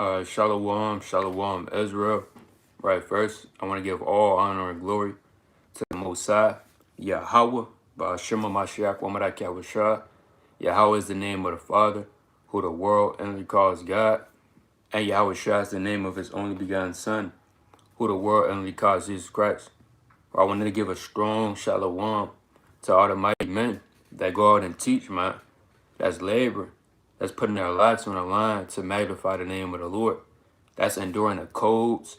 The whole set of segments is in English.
Shalom, Shalom, Israel. Right, first, I want to give all honor and glory to the Most High, Yahweh, Ba'ashima Mashiach, Wamadak Yahushua. Yahweh is the name of the Father, who the world only calls God, and Yahushua is the name of his only begotten Son, who the world only calls Jesus Christ. I wanted to give a strong Shalom to all the mighty men that go out and teach, man. That's labor. That's putting their lives on the line to magnify the name of the Lord. That's enduring the colds,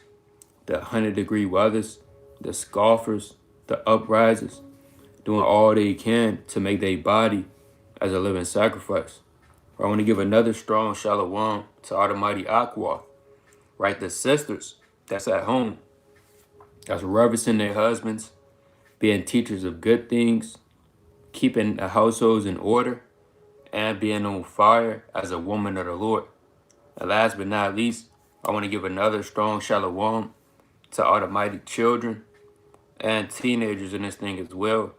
the 100-degree weathers, the scoffers, the uprisers, doing all they can to make their body as a living sacrifice. I want to give another strong shalom to all the mighty Aqua, right? The sisters that's at home, that's reverencing their husbands, being teachers of good things, keeping the households in order, and being on fire as a woman of the Lord. And last but not least, I want to give another strong shalom to all the mighty children and teenagers in this thing as well,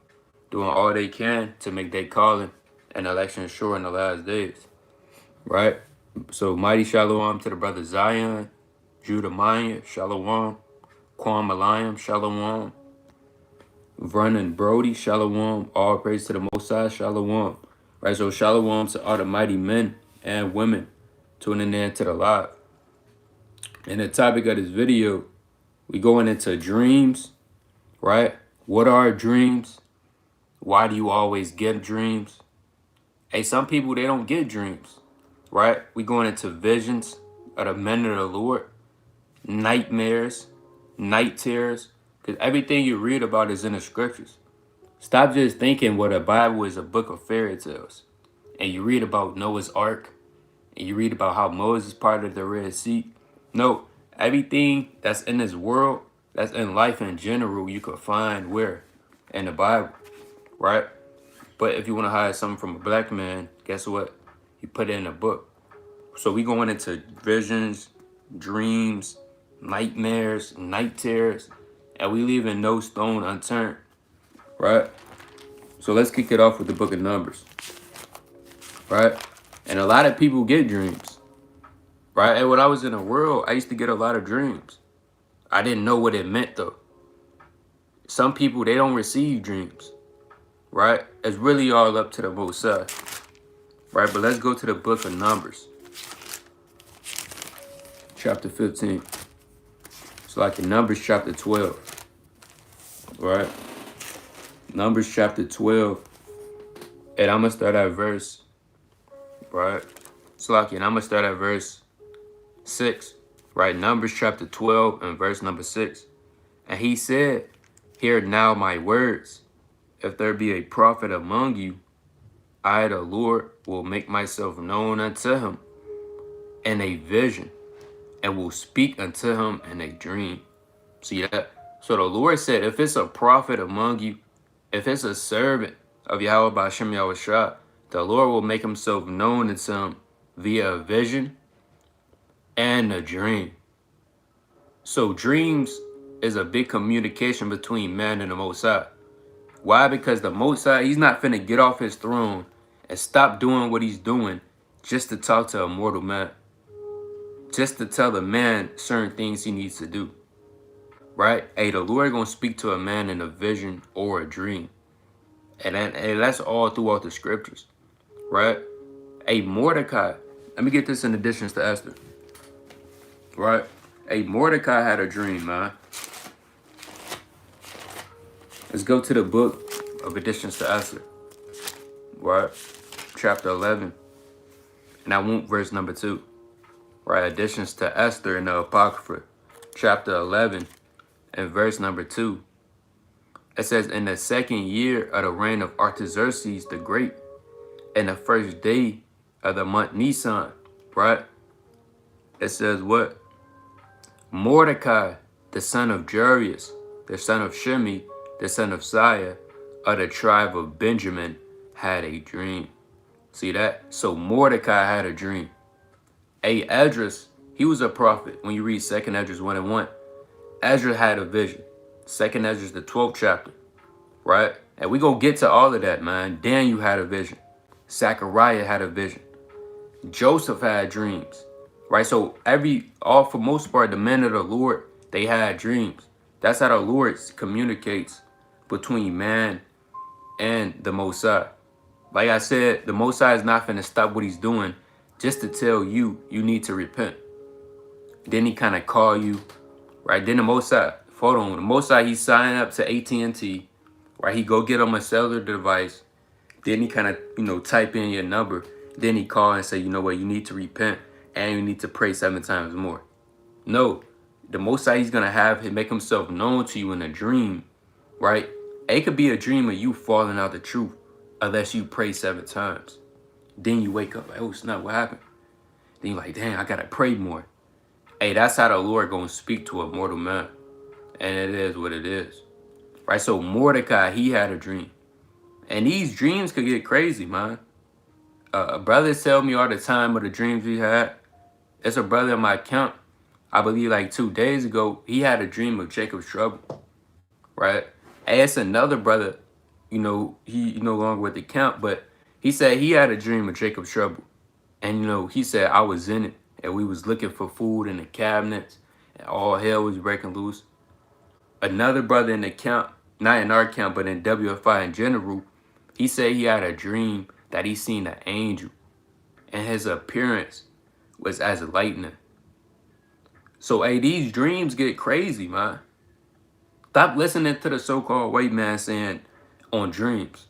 doing all they can to make their calling and election sure in the last days, right? So mighty shalom to the brother Zion, Judah Maya, shalom, Kwam Malayam, shalom, Vernon Brody, shalom, all praise to the Most High, shalom. Right, so shalom to all the mighty men and women tuning in to the live. And the topic of this video, we going into dreams, right? What are dreams? Why do you always get dreams? Hey, some people, they don't get dreams, right? We going into visions of the men of the Lord, nightmares, night terrors, because everything you read about is in the scriptures. Stop just thinking what the Bible is a book of fairy tales. And you read about Noah's Ark, and you read about how Moses parted the Red Sea. No, everything that's in this world, that's in life in general, you could find where? In the Bible, right? But if you want to hide something from a black man, guess what? You put it in a book. So we going into visions, dreams, nightmares, night terrors, and we leaving no stone unturned, right? So let's kick it off with the book of Numbers, right? And a lot of people get dreams, right? And when I was in the world, I used to get a lot of dreams. I didn't know what it meant, though. Some people, they don't receive dreams, right? It's really all up to the Most High, right? But let's go to the book of Numbers, chapter 15. It's like in Numbers chapter 12, right? Numbers chapter 12, and I'm going to start at verse, right? It's like, and I'm going to start at verse 6, right? Numbers chapter 12 and verse number 6. And he said, "Hear now my words. If there be a prophet among you, I, the Lord, will make myself known unto him in a vision, and will speak unto him in a dream." See that? So the Lord said, if it's a prophet among you, if it's a servant of Yahweh Ba'ashim Yahushua, the Lord will make himself known unto him via a vision and a dream. So dreams is a big communication between man and the Most High. Why? Because the Most High, he's not finna get off his throne and stop doing what he's doing just to talk to a mortal man. Just to tell the man certain things he needs to do. Right? Hey, the Lord gonna speak to a man in a vision or a dream. And that's all throughout the scriptures. Right? Hey, Mordecai, let me get this in additions to Esther. Right? Hey, Mordecai had a dream, man. Let's go to the book of additions to Esther. Right? Chapter 11. And I want verse number 2. Right? Additions to Esther in the Apocrypha. Chapter 11 and verse number 2. It says, in the second year of the reign of Artaxerxes the Great, in the first day of the month Nisan, right? It says what? Mordecai, the son of Jarius, the son of Shimei, the son of Siah, of the tribe of Benjamin, had a dream. See that? So Mordecai had a dream. Esdras, he was a prophet. When you read 2nd Esdras 1 and 1, Ezra had a vision. 2nd Esdras, the 12th chapter, right? And we gonna get to all of that, man. Daniel had a vision. Zechariah had a vision. Joseph had dreams, right? So for most part, the men of the Lord, they had dreams. That's how the Lord communicates between man and the Most High. Like I said, the Most High is not finna stop what he's doing just to tell you need to repent. Then he kind of call you, right? Then the Most High, hold on, the Most High, he signed up to AT&T, right? He go get him a cellular device. Then he kind of, type in your number. Then he call and say, you know what, you need to repent and you need to pray 7 times more. No, the Most High, he's going to have him make himself known to you in a dream, right? It could be a dream of you falling out the truth unless you pray 7 times. Then you wake up like, oh, snap, what happened? Then you're like, dang, I got to pray more. Hey, that's how the Lord going to speak to a mortal man. And it is what it is. Right? So Mordecai, he had a dream. And these dreams could get crazy, man. Brothers tell me all the time of the dreams he had. It's a brother in my account, I believe like 2 days ago, he had a dream of Jacob's trouble. Right? And it's another brother, he no longer with the account, but he said he had a dream of Jacob's trouble. And, he said, I was in it. And we was looking for food in the cabinets. And all hell was breaking loose. Another brother in the camp, not in our camp, but in WFI in general, he said he had a dream that he seen an angel. And his appearance was as lightning. So, hey, these dreams get crazy, man. Stop listening to the so-called white man saying on dreams.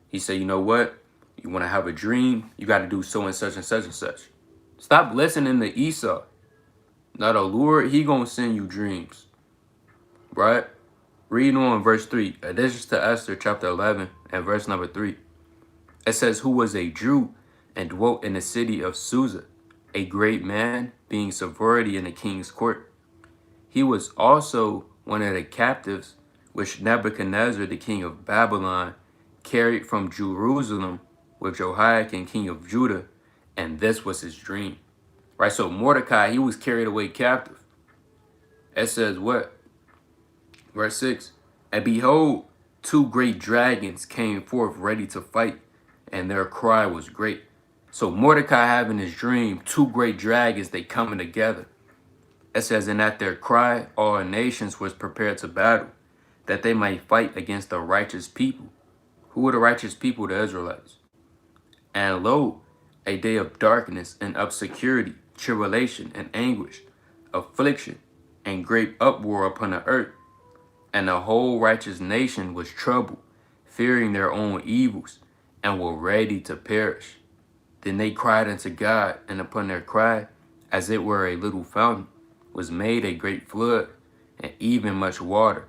He said, you know what? You want to have a dream, you got to do so and such and such and such. Stop listening to Esau. Now the Lord, he going to send you dreams. Right? Reading on verse 3. This is to Esther chapter 11 and verse number 3. It says, who was a Jew and dwelt in the city of Susa, a great man, being severity in the king's court. He was also one of the captives which Nebuchadnezzar, the king of Babylon, carried from Jerusalem with Jehoiakim, king of Judah, and this was his dream. Right, so Mordecai, he was carried away captive. It says what? Verse 6, and behold, 2 great dragons came forth ready to fight, and their cry was great. So Mordecai having his dream, 2 great dragons, they coming together. It says, and at their cry, all nations was prepared to battle, that they might fight against the righteous people. Who were the righteous people? The Israelites. And lo, a day of darkness and obscurity, tribulation and anguish, affliction and great uproar upon the earth. And the whole righteous nation was troubled, fearing their own evils, and were ready to perish. Then they cried unto God, and upon their cry, as it were a little fountain, was made a great flood, and even much water.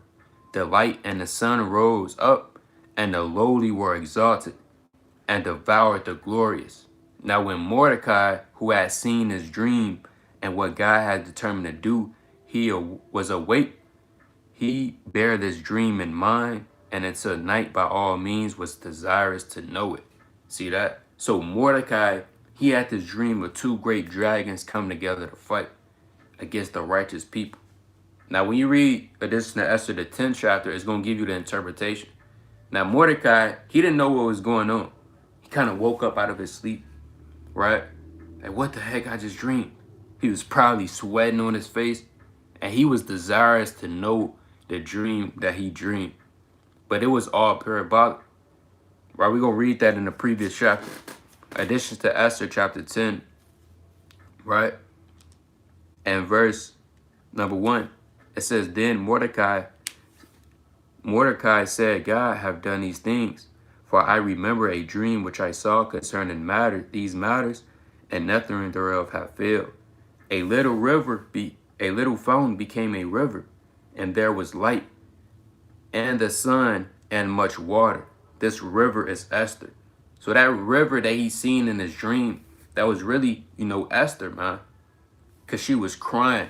The light and the sun rose up, and the lowly were exalted, and devoured the glorious. Now when Mordecai, who had seen his dream, and what God had determined to do, he was awake, he bare this dream in mind, and until night by all means was desirous to know it. See that? So Mordecai, he had this dream of 2 great dragons coming together to fight against the righteous people. Now, when you read this in Esther, the 10th chapter, it's going to give you the interpretation. Now, Mordecai, he didn't know what was going on. He kind of woke up out of his sleep, right? Like, what the heck? I just dreamed. He was probably sweating on his face, and he was desirous to know the dream that he dreamed. But it was all parabolic. Right? We're going to read that in the previous chapter. Addition to Esther chapter 10, right? And verse number 1. It says, then Mordecai said, God have done these things, for I remember a dream which I saw concerning these matters, and nothing thereof have failed. A little fountain became a river, and there was light, and the sun, and much water. This river is Esther. So that river that he seen in his dream, that was really, Esther, man. Because she was crying.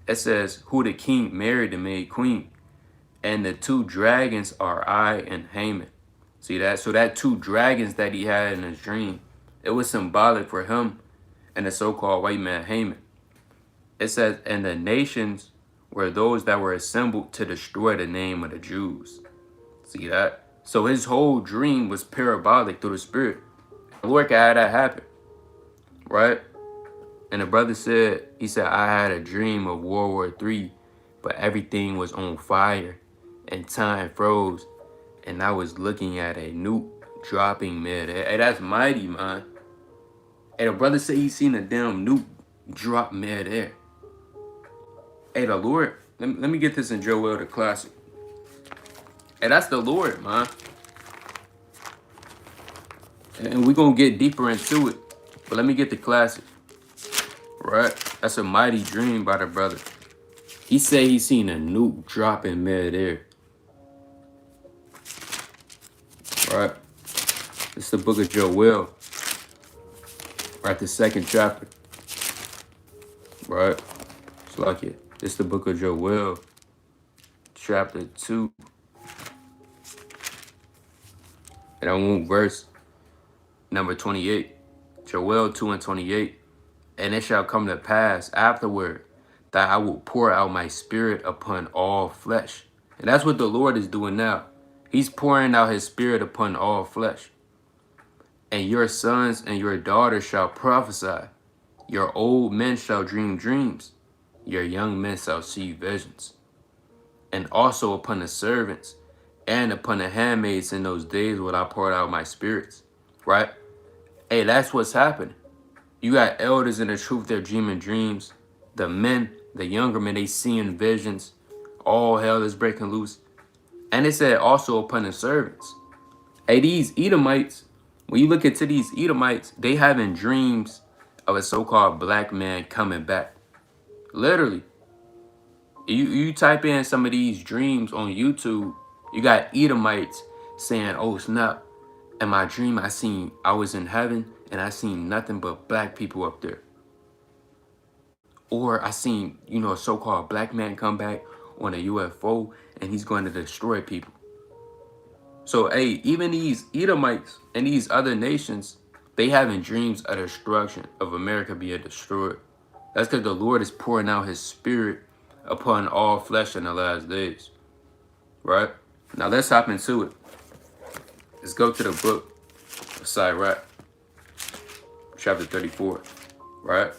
It says, who the king married and made queen. And the 2 dragons are I and Haman. See that? So that 2 dragons that he had in his dream, it was symbolic for him and the so-called white man Haman. It says, and the nations were those that were assembled to destroy the name of the Jews. See that? So his whole dream was parabolic through the spirit. The Lord can have that happen. Right? And the brother said, he said, I had a dream of World War III, but everything was on fire and time froze. And I was looking at a nuke dropping midair. Hey, that's mighty, man. Hey, the brother said he seen a damn nuke drop midair. Hey, the Lord, let me get this in Joel the Classic. Hey, that's the Lord, man. And we're going to get deeper into it. But let me get the Classic. Right? That's a mighty dream by the brother. He said he seen a nuke drop in midair. Right? It's the book of Joel. Right? The 2nd chapter. Right? It's like it. It's the book of Joel. Chapter 2. And I want verse number 28. Joel 2 and 28. And it shall come to pass afterward that I will pour out my spirit upon all flesh. And that's what the Lord is doing now. He's pouring out his spirit upon all flesh. And your sons and your daughters shall prophesy. Your old men shall dream dreams. Your young men shall see visions. And also upon the servants and upon the handmaids in those days will I pour out my spirits. Right? Hey, that's what's happening. You got elders in the truth, they're dreaming dreams. The men, the younger men, they seeing visions. All hell is breaking loose. And it said also upon the servants. Hey, these Edomites, when you look into these Edomites, they having dreams of a so-called black man coming back. Literally. You type in some of these dreams on YouTube, you got Edomites saying, oh snap, in my dream I was in heaven and I seen nothing but black people up there. Or I seen, a so-called black man come back on a UFO and he's going to destroy people. So, hey, even these Edomites and these other nations, they having dreams of destruction, of America being destroyed. That's because the Lord is pouring out his spirit upon all flesh in the last days. Right? Now, let's hop into it. Let's go to the book of Sirach, chapter 34. Right?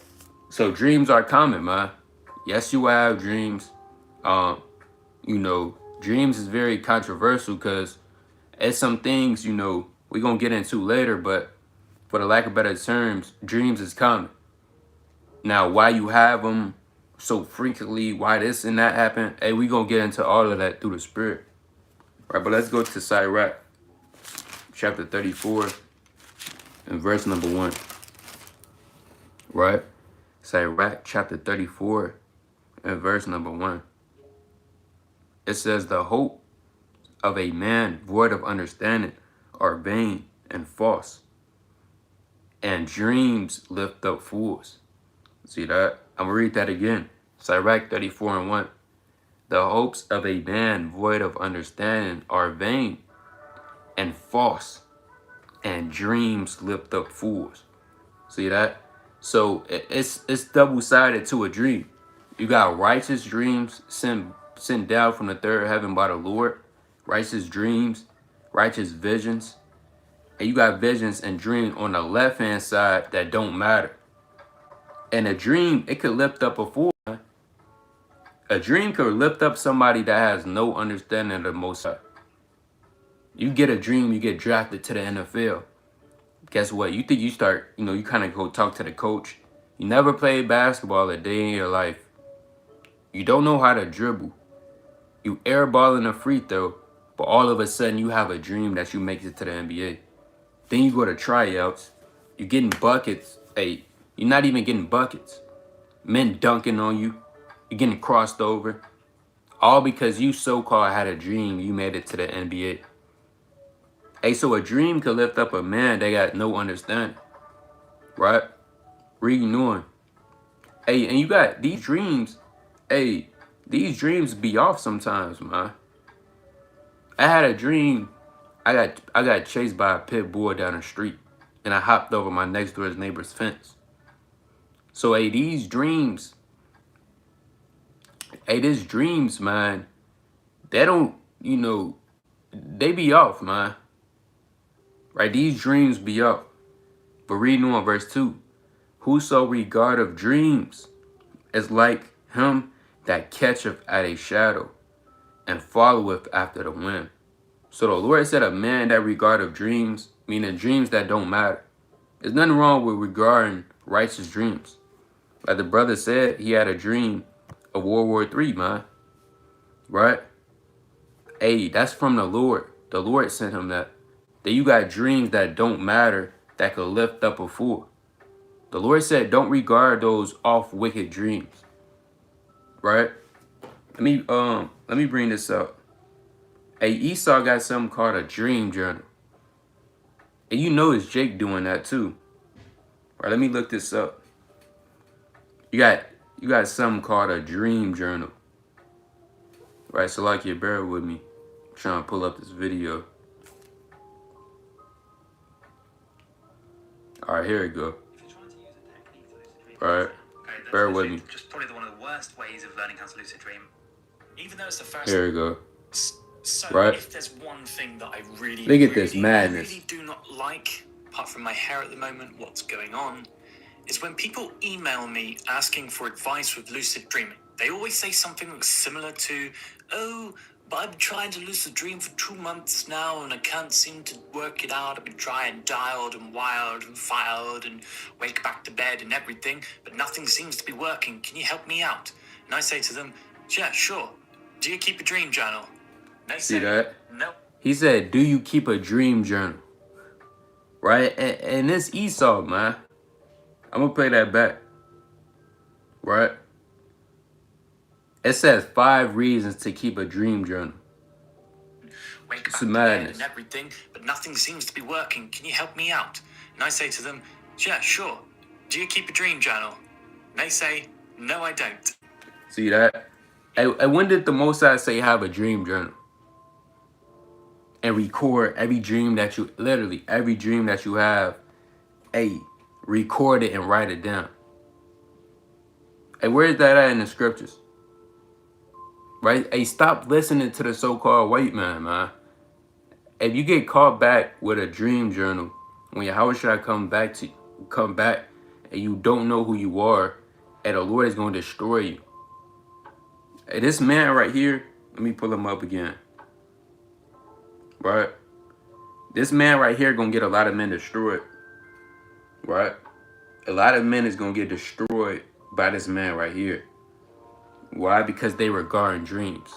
So, dreams are common, man. Yes, you will have dreams. Dreams is very controversial because it's some things, we're going to get into later, but for the lack of better terms, dreams is common. Now, why you have them so frequently, why this and that happen, hey, we're going to get into all of that through the Spirit. Right, but let's go to Sirach, chapter 34, and verse number 1. Right? Sirach, chapter 34, and verse number 1. It says, the hope of a man void of understanding are vain and false, and dreams lift up fools. See that? I'm going to read that again. Sirach 34 and 1. The hopes of a man void of understanding are vain and false, and dreams lift up fools. See that? So it's double-sided to a dream. You got righteous dreams sent down from the third heaven by the Lord. Righteous dreams, righteous visions. And you got visions and dreams on the left-hand side that don't matter. And a dream, it could lift up a fool. A dream could lift up somebody that has no understanding of the Most High. You get a dream, you get drafted to the NFL. Guess what? You think you start, you kind of go talk to the coach. You never played basketball a day in your life. You don't know how to dribble. You airball in a free throw, but all of a sudden you have a dream that you make it to the NBA. Then you go to tryouts. You're getting buckets. Hey, you're not even getting buckets. Men dunking on you. You're getting crossed over. All because you so-called had a dream you made it to the NBA. Hey, so a dream could lift up a man that got no understanding. Right? Reading on. Hey, and you got these dreams. Hey, these dreams be off sometimes, man. I had a dream. I got chased by a pit bull down the street. And I hopped over my next door neighbor's fence. So, hey, these dreams. Hey, these dreams, man. They don't, they be off, man. Right? These dreams be off. But reading on verse 2. whoso regardeth dreams is like him that catcheth at a shadow and followeth after the wind. So the Lord said a man that regardeth dreams, meaning dreams that don't matter. There's nothing wrong with regarding righteous dreams. Like the brother said, he had a dream of World War III, man. Right? Hey, that's from the Lord. The Lord sent him that. That you got dreams that don't matter that could lift up a fool. The Lord said, don't regard those off wicked dreams. Right? Let me bring this up. Hey, Esau got something called a dream journal. And you know it's Jake doing that too. Right, let me look this up. You got something called a dream journal. Right, so like you bear with me. I'm trying to pull up this video. Alright, here we go. Alright. Bear with me. Just probably one of the worst ways of learning how to lucid dream. Even though it's the first. Here we go. So right. If there's one thing that I really, look at this madness. really do not like, apart from my hair at the moment, what's going on, is when people email me asking for advice with lucid dreaming. They always say something that's similar to, oh, but I've been trying to lucid dream for 2 months now and I can't seem to work it out. I've been trying dialed and wired and filed and wake back to bed and everything, but nothing seems to be working. Can you help me out? And I say to them, yeah, sure. Do you keep a dream journal? And they See say, that? no. He said, do you keep a dream journal? Right? And this Esau, man. I'm going to play that back. Right? It says 5 reasons to keep a dream journal. Wake It's back madness. and everything, but nothing seems to be working. Can you help me out? And I say to them, yeah, sure. Do you keep a dream journal? And they say, no, I don't. See that? And when did the Most High say have a dream journal? And record every dream that you, literally every dream that you have, hey, record it and write it down. Hey, where is that at in the scriptures? Right? Hey, stop listening to the so-called white man. If you get caught back with a dream journal, when how should I come back and you don't know who you are, and the Lord is going to destroy you. Hey, this man right here, let me pull him up again. Right? This man right here gonna get a lot of men destroyed. Right? A lot of men is gonna get destroyed by this man right here. Why? Because they regard dreams.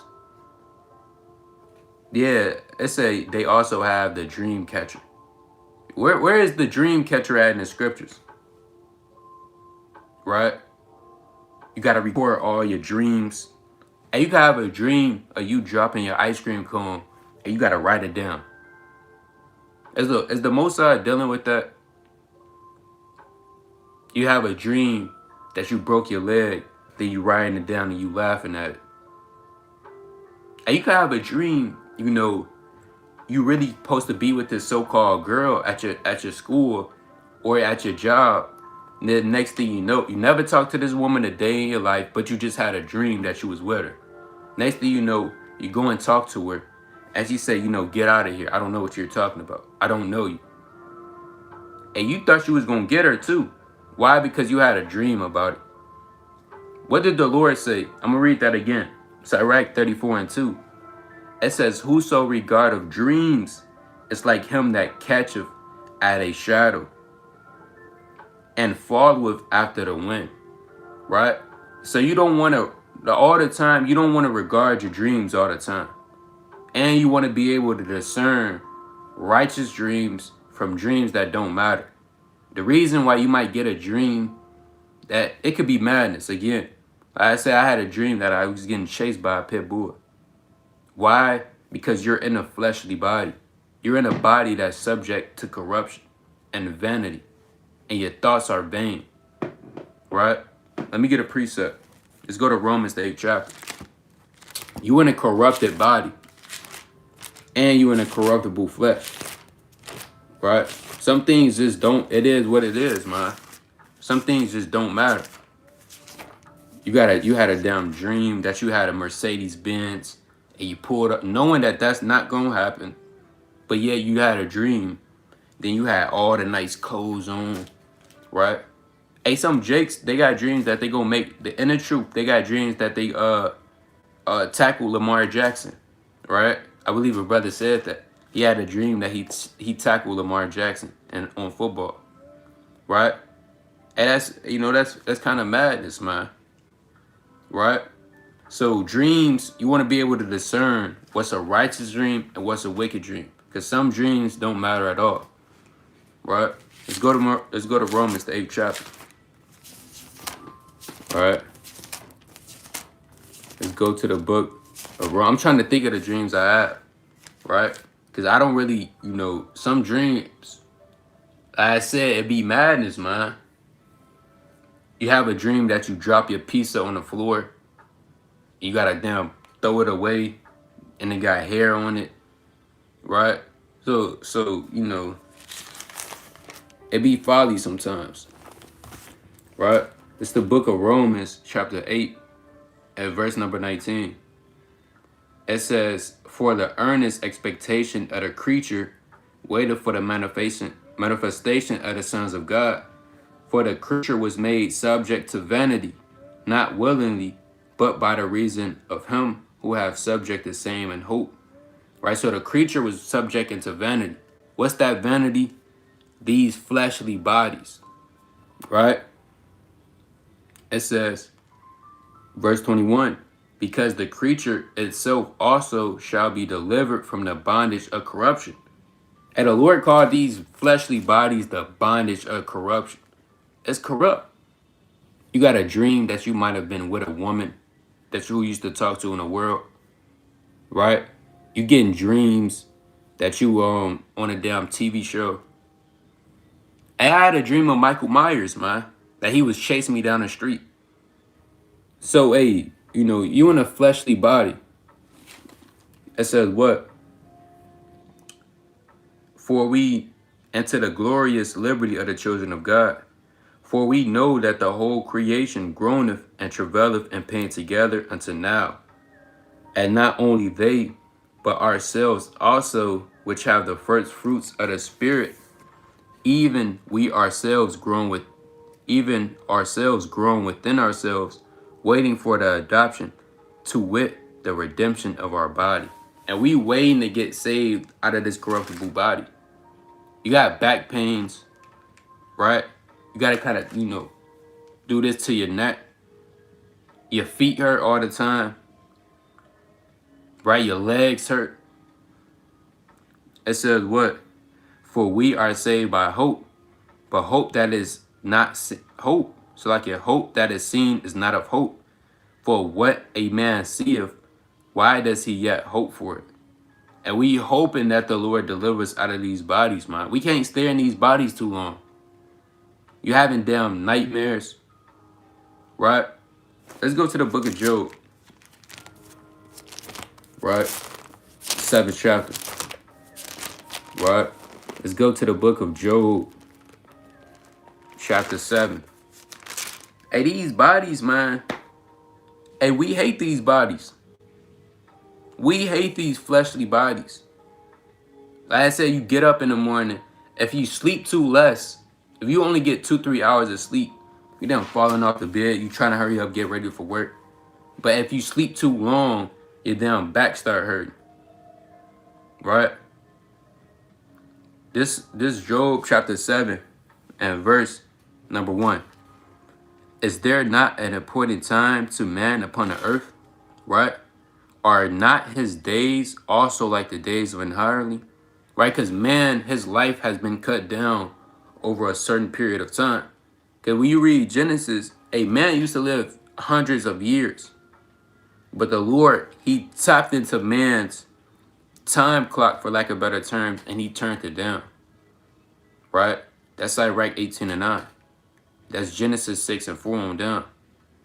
Yeah, it say they also have the dream catcher. Where is the dream catcher at in the scriptures? Right? You gotta record all your dreams. And you can have a dream of you dropping your ice cream cone and you gotta write it down. Is the Most High dealing with that? You have a dream that you broke your leg, then you writing it down and you laughing at it. And you can have a dream, you know, you really supposed to be with this so-called girl at your school or at your job. And then next thing you know, you never talked to this woman a day in your life, but you just had a dream that you was with her. Next thing you know, you go and talk to her. And she say, you know, get out of here. I don't know what you're talking about. I don't know you. And you thought you was going to get her too. Why? Because you had a dream about it. What did the Lord say? I'm going to read that again. Sirach 34:2. It says, whoso regardeth dreams is like him that catcheth at a shadow and followeth after the wind. Right? So you don't want to, all the time, you don't want to regard your dreams all the time. And you want to be able to discern righteous dreams from dreams that don't matter. The reason why you might get a dream that it could be madness. Again, like I said, I had a dream that I was getting chased by a pit bull. Why? Because you're in a fleshly body. You're in a body that's subject to corruption and vanity. And your thoughts are vain. Right? Let me get a precept. Let's go to Romans the 8th chapter. You in a corrupted body. And you in a corruptible flesh. Right? Some things just don't, it is what it is, man. Some things just don't matter. You had a damn dream that you had a Mercedes Benz and you pulled up knowing that that's not gonna happen. But yeah, you had a dream. Then you had all the nice clothes on, right? Hey, some Jakes, they got dreams that they gonna make the inner truth. They got dreams that they tackle Lamar Jackson, right? I believe a brother said that he had a dream that he tackled Lamar Jackson and on football, right? And that's kind of madness, man, right? So dreams, you want to be able to discern what's a righteous dream and what's a wicked dream, because some dreams don't matter at all, right? Let's go to Romans, the 8th chapter, all right? Let's go to the book of Romans. I'm trying to think of the dreams I had, right? Because I don't really, some dreams, like I said, it be madness, man. You have a dream that you drop your pizza on the floor, you gotta damn throw it away, and it got hair on it, right? So it be folly sometimes, right? It's the book of Romans, chapter 8, at verse number 19. It says, "For the earnest expectation of the creature waited for the manifestation of the sons of God. For the creature was made subject to vanity, not willingly, but by the reason of him who have subject the same in hope." Right? So the creature was subject into vanity. What's that vanity? These fleshly bodies. Right? It says, verse 21, "Because the creature itself also shall be delivered from the bondage of corruption." And the Lord called these fleshly bodies the bondage of corruption. It's corrupt. You got a dream that you might have been with a woman that you used to talk to in the world, right? You getting dreams that you on a damn TV show. And I had a dream of Michael Myers, man, that he was chasing me down the street. So, hey, you in a fleshly body. It says what? "For we enter the glorious liberty of the children of God. For we know that the whole creation groaneth and travaileth in pain together unto now. And not only they, but ourselves also, which have the first fruits of the Spirit, even ourselves grown within ourselves, waiting for the adoption, to wit, the redemption of our body." And we waiting to get saved out of this corruptible body. You got back pains, right? You got to kind of, do this to your neck. Your feet hurt all the time, right? Your legs hurt. It says what? "For we are saved by hope, but hope that is not hope. So like your hope that is seen is not of hope. For what a man seeth, why does he yet hope for it?" And we hoping that the Lord delivers out of these bodies, man. We can't stay in these bodies too long. You having damn nightmares, right? Let's go to the book of Job, right? 7th chapter, right? Let's go to the book of Job, chapter 7. Hey, these bodies, man. Hey, we hate these bodies. We hate these fleshly bodies. Like I said, you get up in the morning. If you sleep too less, if you only get 2-3 hours of sleep, you done falling off the bed. You trying to hurry up, get ready for work. But if you sleep too long, your damn back start hurting. Right? This Job chapter 7 and verse number 1. "Is there not an appointed time to man upon the earth?" Right? "Are not his days also like the days of an hireling?" Right? Because man, his life has been cut down over a certain period of time. Because when you read Genesis, a man used to live hundreds of years. But the Lord, he tapped into man's time clock, for lack of better terms, and he turned it down. Right? That's Sirach 18:9. That's Genesis 6:4 on down.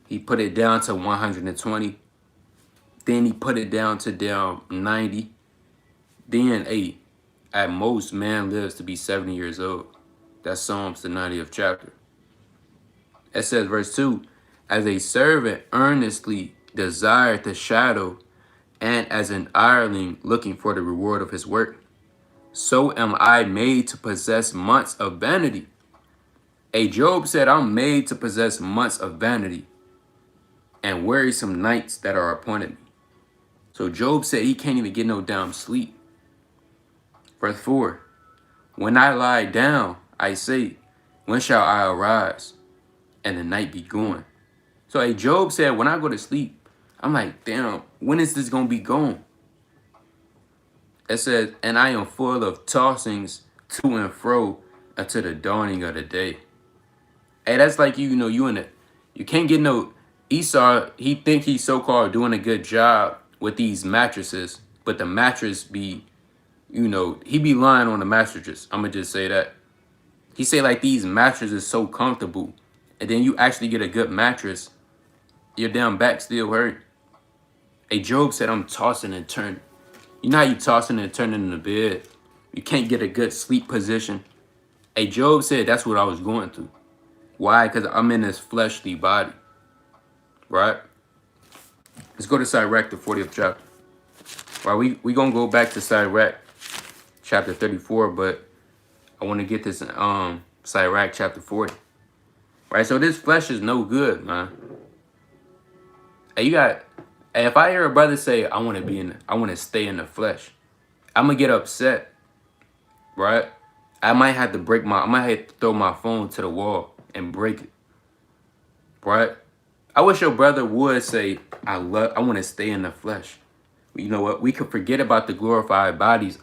He put it down to 120. Then he put it down to down 90. Then, at most, man lives to be 70 years old. That's Psalms, the 90th chapter. It says, verse 2, "As a servant earnestly desired the shadow, and as an hireling looking for the reward of his work, so am I made to possess months of vanity." Hey, Job said, I'm made to possess months of vanity and wearisome nights that are appointed me. So Job said he can't even get no damn sleep. Verse 4, when I lie down, I say, when shall I arise and the night be gone? So hey, Job said, when I go to sleep, I'm like, damn, when is this going to be gone? It says, and I am full of tossings to and fro until the dawning of the day. Hey, that's like you in it. You can't get no Esau. He think he's so-called doing a good job with these mattresses, but the mattress be, he be lying on the mattresses. I'm gonna just say that. He say like these mattresses so comfortable, and then you actually get a good mattress, your damn back still hurt. Hey, Job said, I'm tossing and turning. You know how you tossing and turning in the bed? You can't get a good sleep position. Hey, Job said that's what I was going through. Why? Because I'm in this fleshly body. Right? Let's go to Sirach, the 40th chapter. Right, we going to go back to Sirach, chapter 34, but I want to get this in Sirach, chapter 40. Right, so this flesh is no good, man. Hey, if I hear a brother say, I want to stay in the flesh, I'm going to get upset. Right? I might have to throw my phone to the wall and break it. Right? I wish your brother would say, I want to stay in the flesh. You know what? We could forget about the glorified bodies.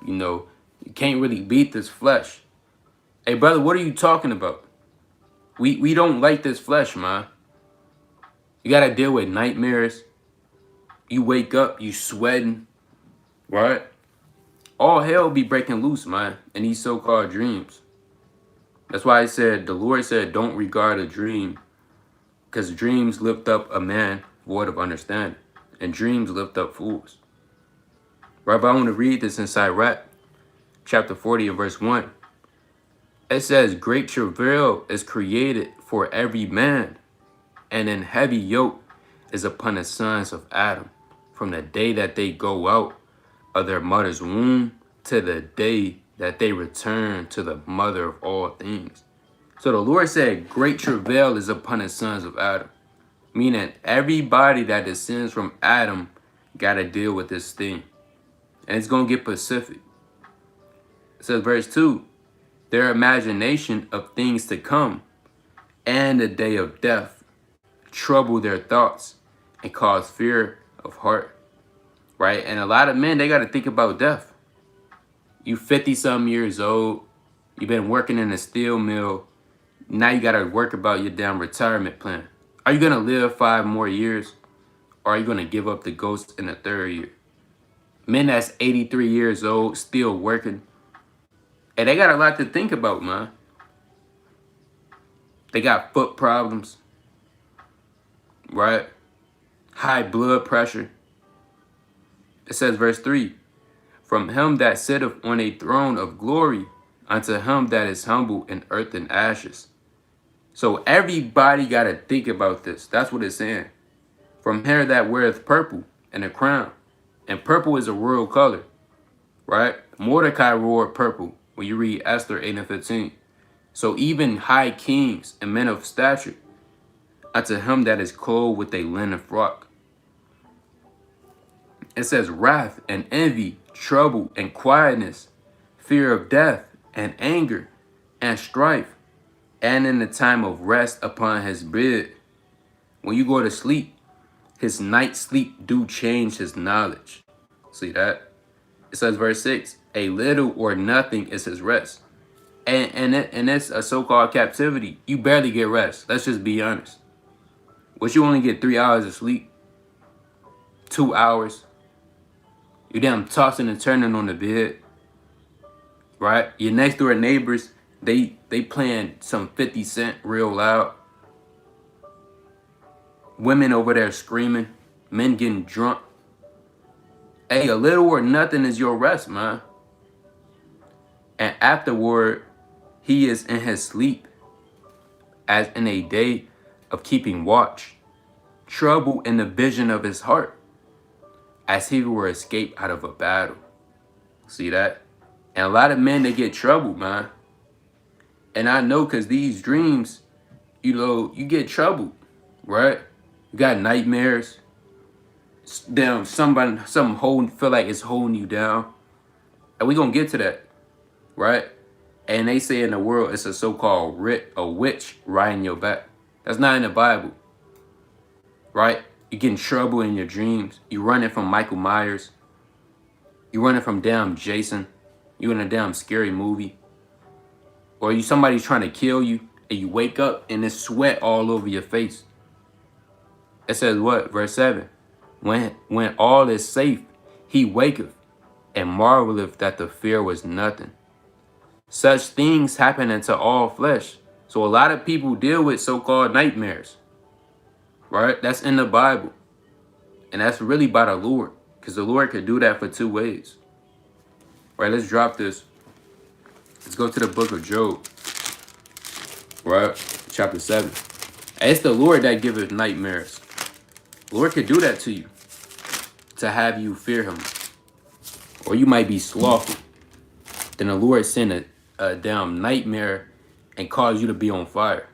You can't really beat this flesh. Hey, brother, what are you talking about? We don't like this flesh, man. You got to deal with nightmares. You wake up, you sweating. Right? All hell be breaking loose, man, in these so-called dreams. That's why the Lord said, don't regard a dream, because dreams lift up a man void of understanding, and dreams lift up fools. Right, but I want to read this in Sirach, chapter 40 and verse 1. It says, great travail is created for every man, and an heavy yoke is upon the sons of Adam, from the day that they go out of their mother's womb to the day that they return to the mother of all things. So the Lord said, great travail is upon the sons of Adam. Meaning everybody that descends from Adam got to deal with this thing. And it's going to get specific. It says verse 2, their imagination of things to come and the day of death trouble their thoughts and cause fear of heart. Right? And a lot of men, they got to think about death. You 50-something years old. You've been working in a steel mill. Now you got to work about your damn retirement plan. Are you going to live 5 more years? Or are you going to give up the ghost in the 3rd year? Men that's 83 years old, still working. And they got a lot to think about, man. They got foot problems. Right? High blood pressure. It says verse 3. From him that sitteth on a throne of glory unto him that is humble in earth and ashes. So everybody got to think about this. That's what it's saying. From her that weareth purple and a crown. And purple is a royal color. Right? Mordecai wore purple when you read Esther 8 and 15. So even high kings and men of stature, unto him that is clothed with a linen frock. It says wrath and envy, trouble and quietness, fear of death and anger and strife, and in the time of rest upon his bed. When you go to sleep, his night sleep do change his knowledge. See that? It says verse 6, a little or nothing is his rest. And it's a so-called captivity. You barely get rest. Let's just be honest. What, you only get 3 hours of sleep? 2 hours? You damn tossing and turning on the bed. Right? Your next door neighbors, they playing some 50 Cent real loud. Women over there screaming. Men getting drunk. Hey, a little or nothing is your rest, man. And afterward, he is in his sleep, as in a day of keeping watch, trouble in the vision of his heart, as he were escaped out of a battle. See that? And a lot of men, they get trouble, man. And I know because these dreams, you get troubled, right? You got nightmares. Something feel like it's holding you down. And we gonna get to that, right? And they say in the world it's a so-called a witch riding your back. That's not in the Bible, right? You get in trouble in your dreams. You running from Michael Myers. You running from damn Jason. You in a damn scary movie. Or you somebody's trying to kill you and you wake up and there's sweat all over your face. It says what? Verse 7. When all is safe, he waketh and marveleth that the fear was nothing. Such things happen unto all flesh. So a lot of people deal with so-called nightmares, right? That's in the Bible. And that's really by the Lord, because the Lord could do that for two ways. Right, let's drop this. Let's go to the book of Job, right? Chapter 7. And it's the Lord that giveth nightmares. The Lord could do that to you, to have you fear him. Or you might be slothful. Then the Lord send a damn nightmare and cause you to be on fire.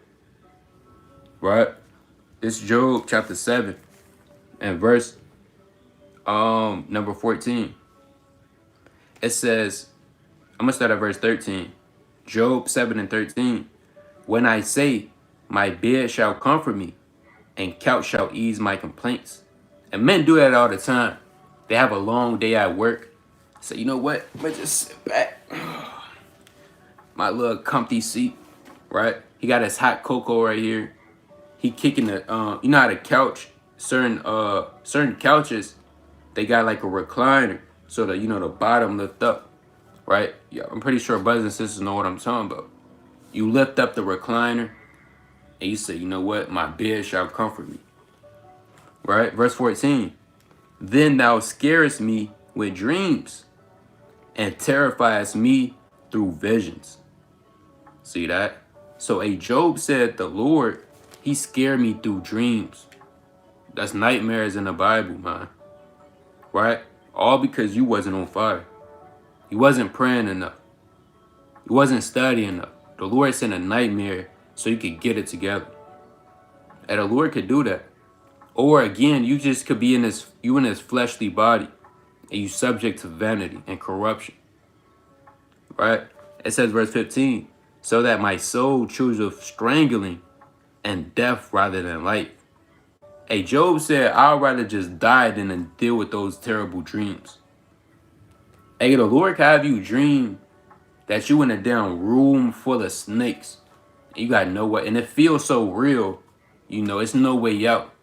Right? It's Job chapter 7 and verse number 14. It says, I'm gonna start at verse 13. Job 7 and 13. When I say, my bed shall comfort me, and couch shall ease my complaints. And men do that all the time. They have a long day at work. So you know what? I'm gonna just sit back. My little comfy seat, right? He got his hot cocoa right here. He kicking the you know how the couch, certain couches, they got like a recliner so that the bottom lift up, right? Yeah, I'm pretty sure brothers and sisters know what I'm talking about. You lift up the recliner and you say, you know what? My bed shall comfort me. Right? Verse 14. Then thou scarest me with dreams and terrifiest me through visions. See that? So Job said the Lord, he scared me through dreams. That's nightmares in the Bible, man. Right? All because you wasn't on fire. You wasn't praying enough. You wasn't studying enough. The Lord sent a nightmare so you could get it together. And the Lord could do that. Or again, you just could be in this fleshly body and you subject to vanity and corruption. Right? It says verse 15, so that my soul chooseth strangling and death rather than life. Job said, I'd rather just die than to deal with those terrible dreams. The Lord can have you dream that you in a damn room full of snakes. You got no way, and it feels so real, it's no way out.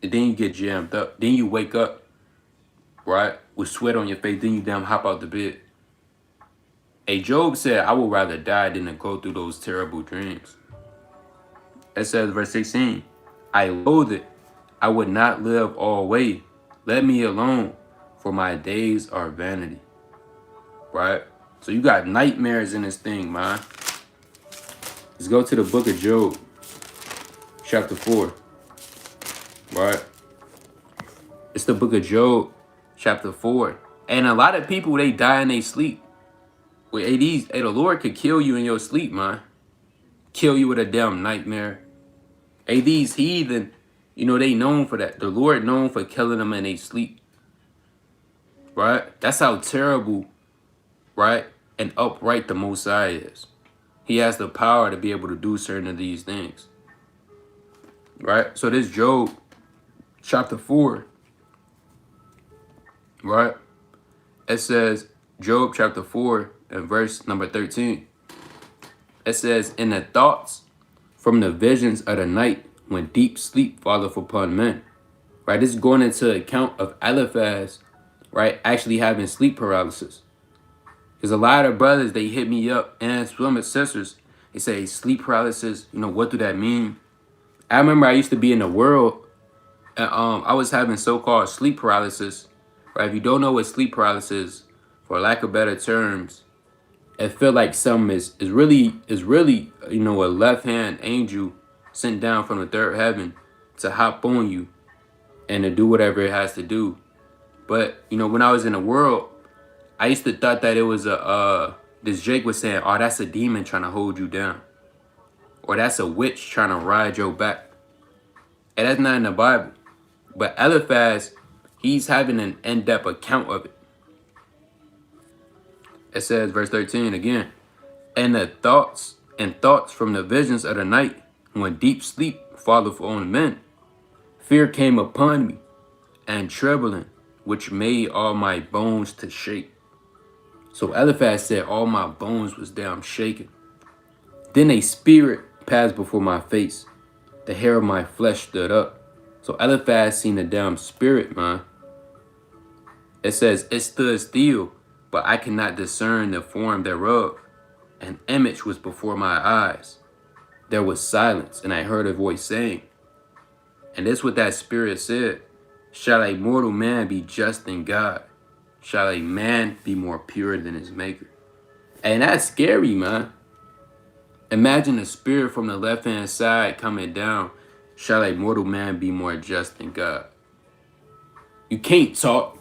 And then you get jammed up. Then you wake up, right, with sweat on your face. Then you damn hop out the bed. Job said, I would rather die than to go through those terrible dreams. It says, verse 16, I loathe it. I would not live always. Let me alone, for my days are vanity. Right? So you got nightmares in this thing, man. Let's go to the book of Job, chapter 4. Right? It's the book of Job, chapter 4. And a lot of people, they die in their sleep. Well, the Lord could kill you in your sleep, man. Kill you with a damn nightmare. These heathen, they known for that. The Lord known for killing them in their sleep. Right? That's how terrible, right, and upright the Most High is. He has the power to be able to do certain of these things. Right? So this Job, chapter 4, right? It says, Job chapter 4 and verse number 13. It says, in the thoughts from the visions of the night when deep sleep falleth upon men. Right? This is going into account of Eliphaz, right, actually having sleep paralysis. Because a lot of brothers, they hit me up, and some of sisters, they say sleep paralysis, what do that mean? I remember I used to be in the world, and I was having so-called sleep paralysis. Right? If you don't know what sleep paralysis is, for lack of better terms, it feel like something is really a left-hand angel sent down from the third heaven to hop on you and to do whatever it has to do. But when I was in the world, I used to thought that it was this Jake was saying, oh, that's a demon trying to hold you down. Or that's a witch trying to ride your back. And that's not in the Bible. But Eliphaz, he's having an in-depth account of it. It says, verse 13 again, and thoughts from the visions of the night, when deep sleep falleth on men, fear came upon me, and trembling, which made all my bones to shake. So Eliphaz said, all my bones was down shaking. Then a spirit passed before my face. The hair of my flesh stood up. So Eliphaz seen a damn spirit, man. It says, it stood still, but I could not discern the form thereof. An image was before my eyes. There was silence, and I heard a voice saying, and this what that spirit said, shall a mortal man be just in God? Shall a man be more pure than his maker? And that's scary, man. Imagine a spirit from the left-hand side coming down. Shall a mortal man be more just than God? You can't talk.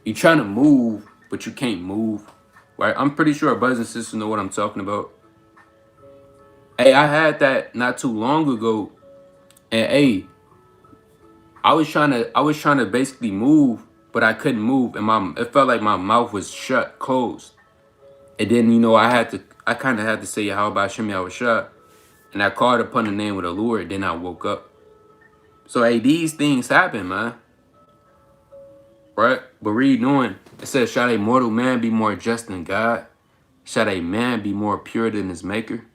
You're trying to move, but you can't move. Right? I'm pretty sure our brothers and sisters know what I'm talking about. Hey, I had that not too long ago. And hey, I was trying to basically move, but I couldn't move. And it felt like my mouth was shut, closed. And then, I kind of had to say, how about Shimmy, I was shut. And I called upon the name of the Lord. Then I woke up. So, hey, these things happen, man. Right? But read on. It says, shall a mortal man be more just than God? Shall a man be more pure than his maker?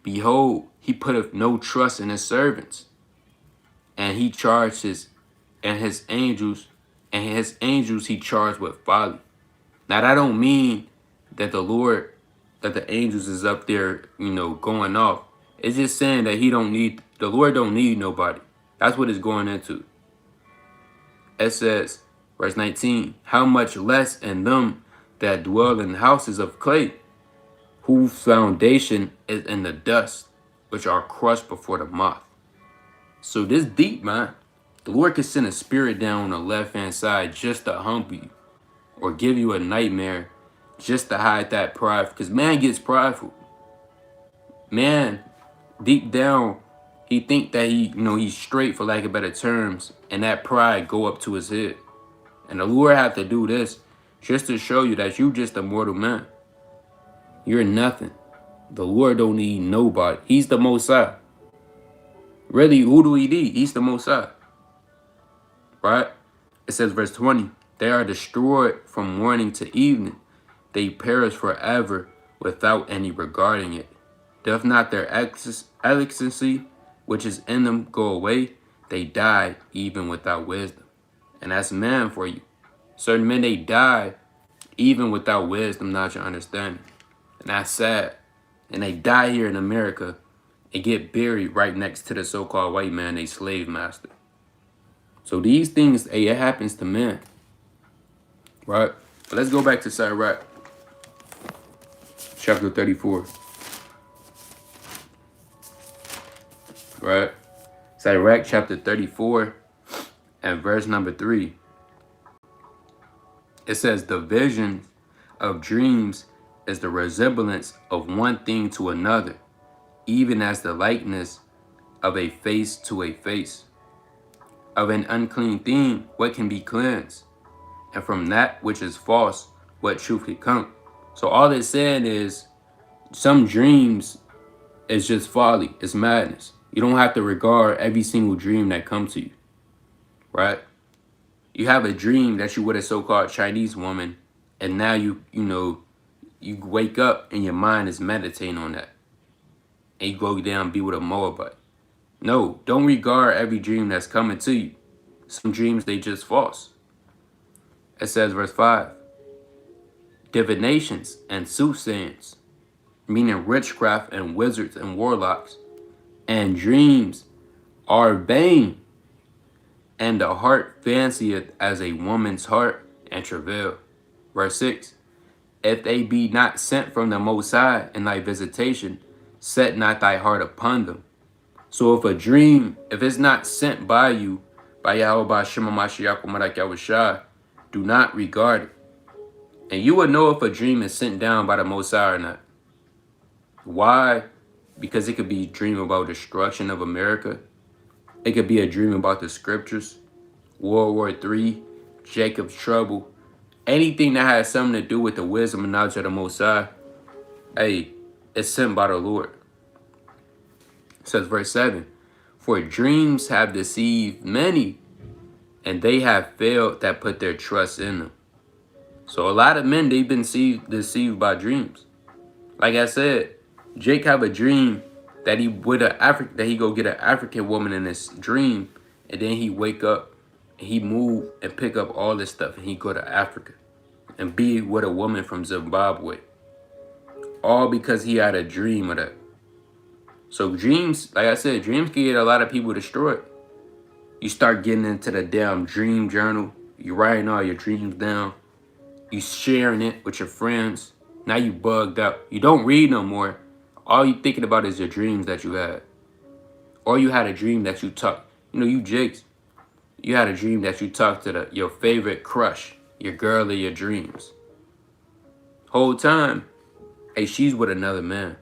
Behold, he putteth no trust in his servants. And he charged his angels he charged with folly. Now, that don't mean that the angels is up there, going off. It's just saying that the Lord don't need nobody. That's what it's going into. It says, verse 19, how much less in them that dwell in houses of clay, whose foundation is in the dust, which are crushed before the moth. So this deep, man. The Lord could send a spirit down on the left-hand side just to humble you, or give you a nightmare just to hide that pride. Because man gets prideful. Man, deep down, he think that he's straight, for lack of better terms, and that pride go up to his head. And the Lord have to do this just to show you that you just a mortal man. You're nothing. The Lord don't need nobody. He's the Most High. Really, who do he need? He's the Most High. Right? It says, verse 20, they are destroyed from morning to evening. They perish forever without any regarding it. Doth not their excellency, which is in them, go away? They die even without wisdom. And that's man for you. Certain men, they die even without wisdom, not your understanding. And that's sad. And they die here in America and get buried right next to the so-called white man, a slave master. So these things, hey, it happens to men. Right? But let's go back to Sirach, chapter 34. Right? Sirach, chapter 34, and verse number 3. It says, the vision of dreams is the resemblance of one thing to another, even as the likeness of a face to a face. Of an unclean thing, what can be cleansed? And from that which is false, what truth can come? So all it's saying is, some dreams is just folly. It's madness. You don't have to regard every single dream that comes to you. Right? You have a dream that you with a so-called Chinese woman, and now you wake up and your mind is meditating on that. And you go down and be with a Moabite. No, don't regard every dream that's coming to you. Some dreams, they just false. It says, verse 5, divinations and soothsayings, meaning witchcraft and wizards and warlocks, and dreams are vain, and the heart fancieth as a woman's heart and travail. Verse 6, if they be not sent from the Most High in thy visitation, set not thy heart upon them. So if a dream, if it's not sent by you, by Yahweh, by Shema Mashiach, Umarak Yahushua, do not regard it. And you would know if a dream is sent down by the Most High or not. Why? Because it could be a dream about destruction of America. It could be a dream about the scriptures, World War III, Jacob's trouble. Anything that has something to do with the wisdom and knowledge of the Most High, hey, it's sent by the Lord. It says verse 7, for dreams have deceived many, and they have failed that put their trust in them. So a lot of men, they've been deceived by dreams. Like I said, Jake have a dream that he go get an African woman in his dream, and then he wake up and he move and pick up all this stuff and he go to Africa and be with a woman from Zimbabwe. All because he had a dream of that. So dreams, like I said, dreams can get a lot of people destroyed. You start getting into the damn dream journal. You writing all your dreams down. You sharing it with your friends. Now you bugged out. You don't read no more. All you thinking about is your dreams that you had. Or you had a dream that you talked. You know, you Jakes. You had a dream that you talked to your favorite crush. Your girl of your dreams. Whole time, hey, she's with another man.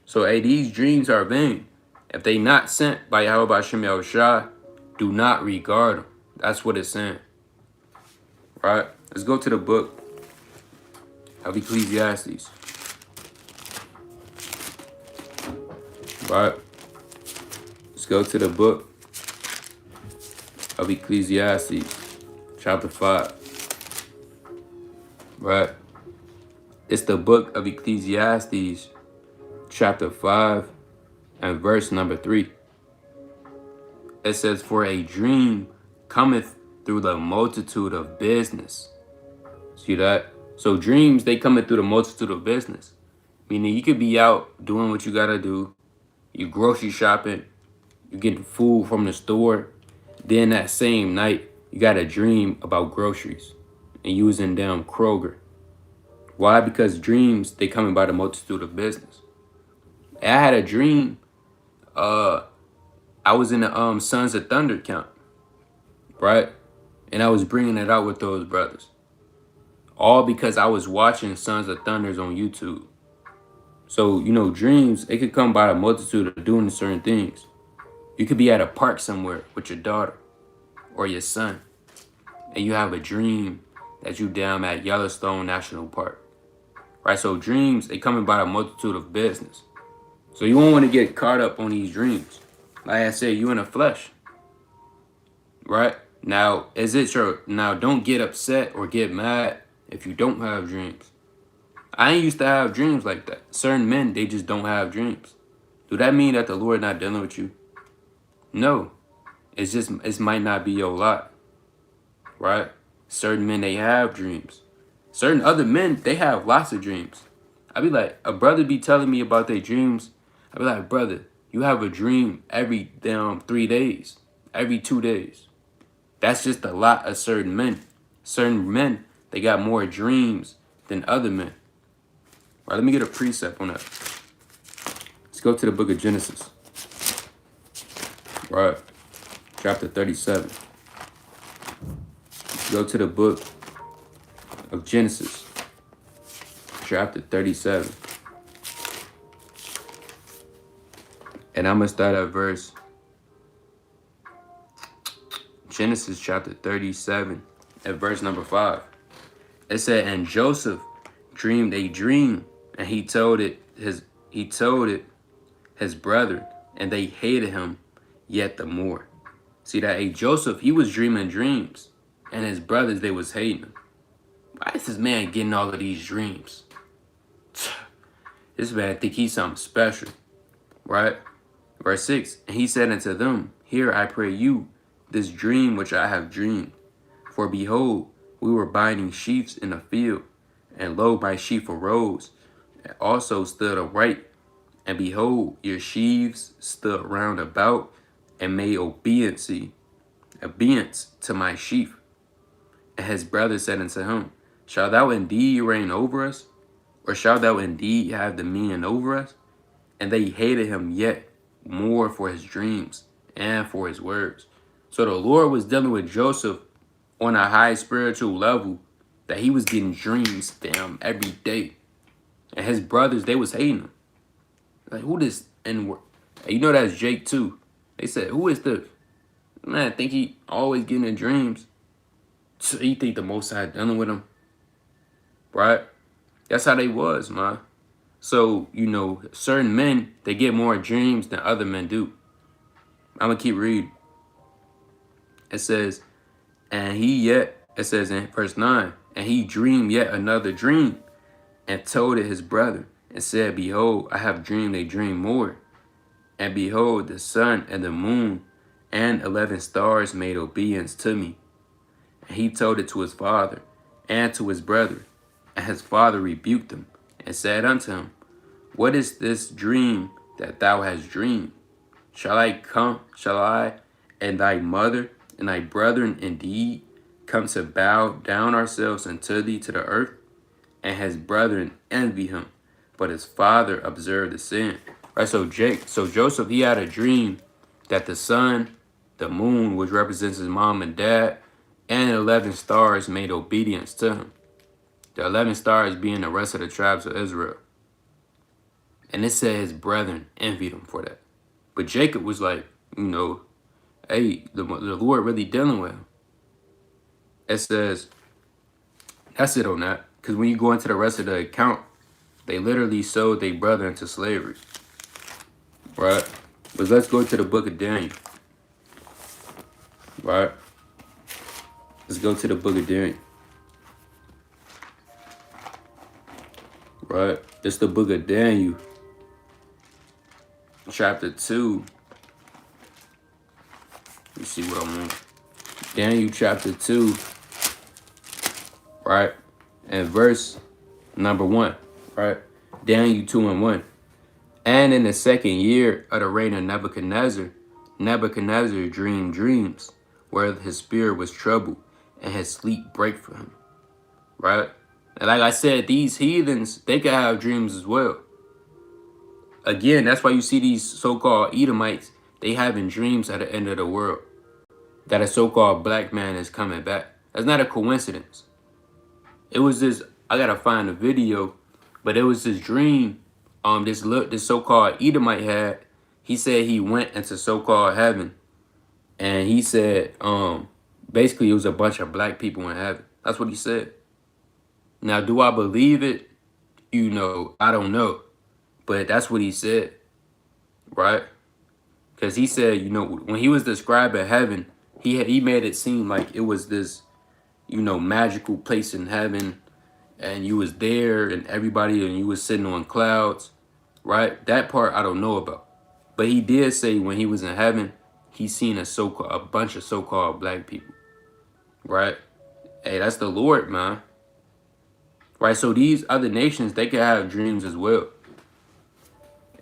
So, hey, these dreams are vain. If they not sent by Yahweh Hashem Yahushua, do not regard them. That's what it's saying. Right? Let's go to the book of Ecclesiastes. Right? Let's go to the book of Ecclesiastes, chapter 5. Right? It's the book of Ecclesiastes, chapter 5, and verse number 3. It says, for a dream cometh through the multitude of business. See that? So dreams, they coming through the multitude of business. Meaning you could be out doing what you gotta do. You grocery shopping. You getting food from the store. Then that same night, you got a dream about groceries. And you was in damn Kroger. Why? Because dreams, they coming by the multitude of business. And I had a dream. I was in the Sons of Thunder camp. Right? And I was bringing it out with those brothers. All because I was watching Sons of Thunders on YouTube. So, you know, dreams, it could come by a multitude of doing certain things. You could be at a park somewhere with your daughter or your son, and you have a dream that you down at Yellowstone National Park. Right? So dreams, they coming by a multitude of business. So you won't want to get caught up on these dreams. Like I said, you in the flesh. Right? Now, don't get upset or get mad if you don't have dreams. I ain't used to have dreams like that. Certain men, they just don't have dreams. Do that mean that the Lord not dealing with you? No. It's just, it might not be your lot. Right? Certain men, they have dreams. Certain other men, they have lots of dreams. I be like, a brother be telling me about their dreams. I be like, brother, you have a dream every damn 3 days. Every 2 days. That's just a lot of certain men. Certain men, they got more dreams than other men. All right, let me get a precept on that. Let's go to the book of Genesis. Right, chapter 37. Let's go to the book of Genesis, chapter 37. And I'm going to start at verse. Genesis chapter 37 at verse number 5. It said, and Joseph dreamed a dream, and he told it his brethren, and they hated him yet the more. See that? Hey, Joseph, he was dreaming dreams, and his brothers, they was hating him. Why is this man getting all of these dreams? This man think he's something special, right? Verse 6, and he said unto them, hear, I pray you, this dream which I have dreamed. For behold, we were binding sheaves in the field, and lo, my sheaf arose, and also stood upright. And behold, your sheaves stood round about, and made obedience to my sheaf. And his brother said unto him, shalt thou indeed reign over us? Or shalt thou indeed have dominion over us? And they hated him yet more for his dreams and for his words. So the Lord was dealing with Joseph on a high spiritual level that he was getting dreams damn every day. And his brothers, they was hating him. Like, who this N-word? And you know that's Jake too. They said, who is this? Man, I think he always getting in dreams. So you think the Most High dealing with him? Right? That's how they was, man. So, you know, certain men, they get more dreams than other men do. I'm going to keep reading. It says, it says in verse 9, and he dreamed yet another dream and told it his brother and said, behold, I have dreamed a dream more. And behold, the sun and the moon and 11 stars made obedience to me. And he told it to his father and to his brother. And his father rebuked him and said unto him, what is this dream that thou hast dreamed? Shall I and thy mother and thy brethren indeed come to bow down ourselves unto thee to the earth? And his brethren envied him, but his father observed the sin. Right, so Joseph, he had a dream that the sun, the moon, which represents his mom and dad, and 11 stars made obedience to him. The 11 stars being the rest of the tribes of Israel. And it said his brethren envied him for that. But Jacob was like, you know, hey, the Lord really dealing with him. It says, that's it on that. Because when you go into the rest of the account, they literally sold their brother into slavery. Right? But let's go to the book of Daniel. Right? Let's go to the book of Daniel. Right? It's the book of Daniel. Chapter 2. Let me see what I'm on. Daniel chapter 2. Right? And verse number 1. Right? Daniel 2:1. And in the second year of the reign of Nebuchadnezzar, Nebuchadnezzar dreamed dreams, where his spirit was troubled, and his sleep brake for him. Right? And like I said, these heathens, they could have dreams as well. Again, that's why you see these so-called Edomites, they having dreams at the end of the world. That a so-called black man is coming back. That's not a coincidence. It was this, I gotta find a video, but it was this dream this so-called Edomite had. He said he went into so-called heaven. And he said, basically it was a bunch of black people in heaven. That's what he said. Now, do I believe it? You know, I don't know. But that's what he said, right? Because he said, you know, when he was describing heaven, he made it seem like it was this, you know, magical place in heaven. And you was there and everybody, and you was sitting on clouds, right? That part I don't know about. But he did say when he was in heaven, he seen a bunch of so-called black people, right? Hey, that's the Lord, man. Right, so these other nations, they could have dreams as well.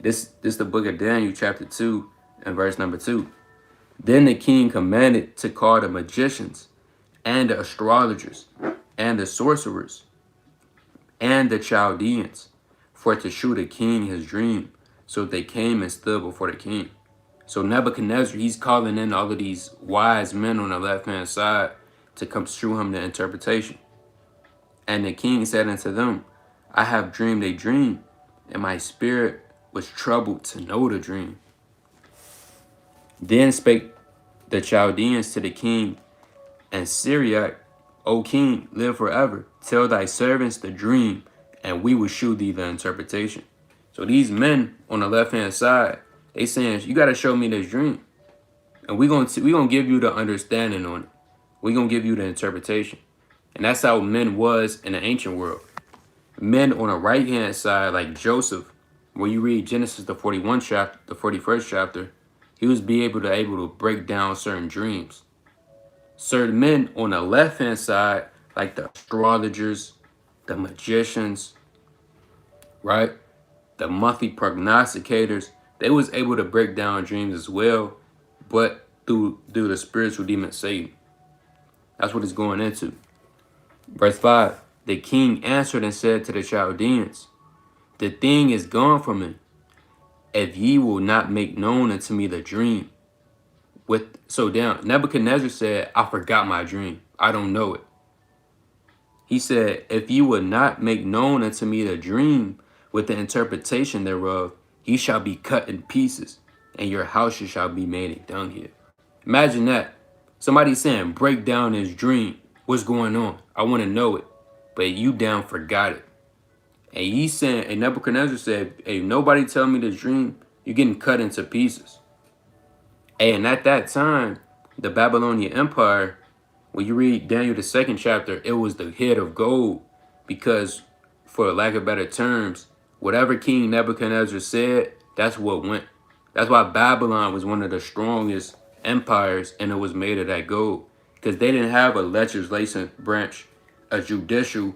This the book of Daniel, chapter 2, and verse number 2. Then the king commanded to call the magicians, and the astrologers, and the sorcerers, and the Chaldeans, for to shew the king his dream. So they came and stood before the king. So Nebuchadnezzar, he's calling in all of these wise men on the left-hand side to come shew him the interpretation. And the king said unto them, I have dreamed a dream, and my spirit was troubled to know the dream. Then spake the Chaldeans to the king, and Syriac, O king, live forever. Tell thy servants the dream, and we will shew thee the interpretation. So these men on the left-hand side, they saying, you got to show me this dream. And we're gonna give you the understanding on it. We're going to give you the interpretation. And that's how men was in the ancient world. Men on the right-hand side, like Joseph, when you read Genesis, the 41st chapter, he was able to break down certain dreams. Certain men on the left-hand side, like the astrologers, the magicians, right? The monthly prognosticators, they was able to break down dreams as well, but through the spiritual demon Satan. That's what it's going into. Verse 5, the king answered and said to the Chaldeans, the thing is gone from me, if ye will not make known unto me the dream. Nebuchadnezzar said, I forgot my dream. I don't know it. He said, if you would not make known unto me the dream with the interpretation thereof, he shall be cut in pieces, and your houses shall be made a dunghill. Imagine that. Somebody saying, break down this dream. What's going on? I want to know it. But you down forgot it. And he said, and Nebuchadnezzar said, hey, nobody tell me this dream, you're getting cut into pieces. And at that time, the Babylonian Empire, when you read Daniel the 2nd chapter, it was the head of gold. Because, for lack of better terms, whatever King Nebuchadnezzar said, that's what went. That's why Babylon was one of the strongest empires, and it was made of that gold. Because they didn't have a legislation branch, a judicial,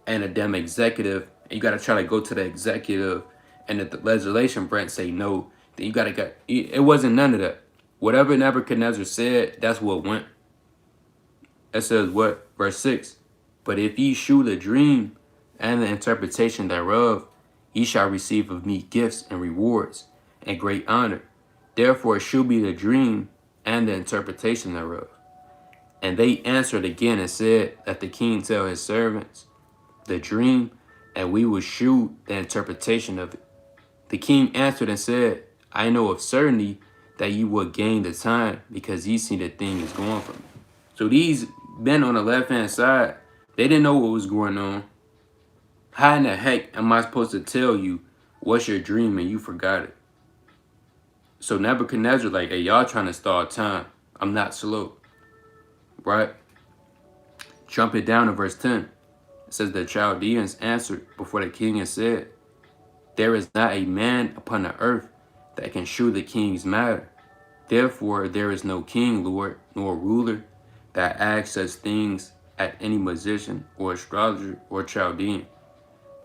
and a damn executive. And you got to try to go to the executive, and if the legislation branch say no, then you got to get. It wasn't none of that. Whatever Nebuchadnezzar said, that's what went. It says what? Verse 6. But if ye shew the dream and the interpretation thereof, ye shall receive of me gifts and rewards and great honor. Therefore shew me the dream and the interpretation thereof. And they answered again and said, that the king tell his servants the dream, and we will shew the interpretation of it. The king answered and said, I know of certainty that ye will gain the time, because ye see the thing is going from me. So these men on the left-hand side, they didn't know what was going on. How in the heck am I supposed to tell you what's your dream and you forgot it? So Nebuchadnezzar like, hey, y'all trying to stall time. I'm not slow. Right? Jump it down to verse 10. It says the Chaldeans answered before the king and said, there is not a man upon the earth that can shew the king's matter. Therefore there is no king, Lord, nor ruler that asks such things at any magician or astrologer or Chaldean.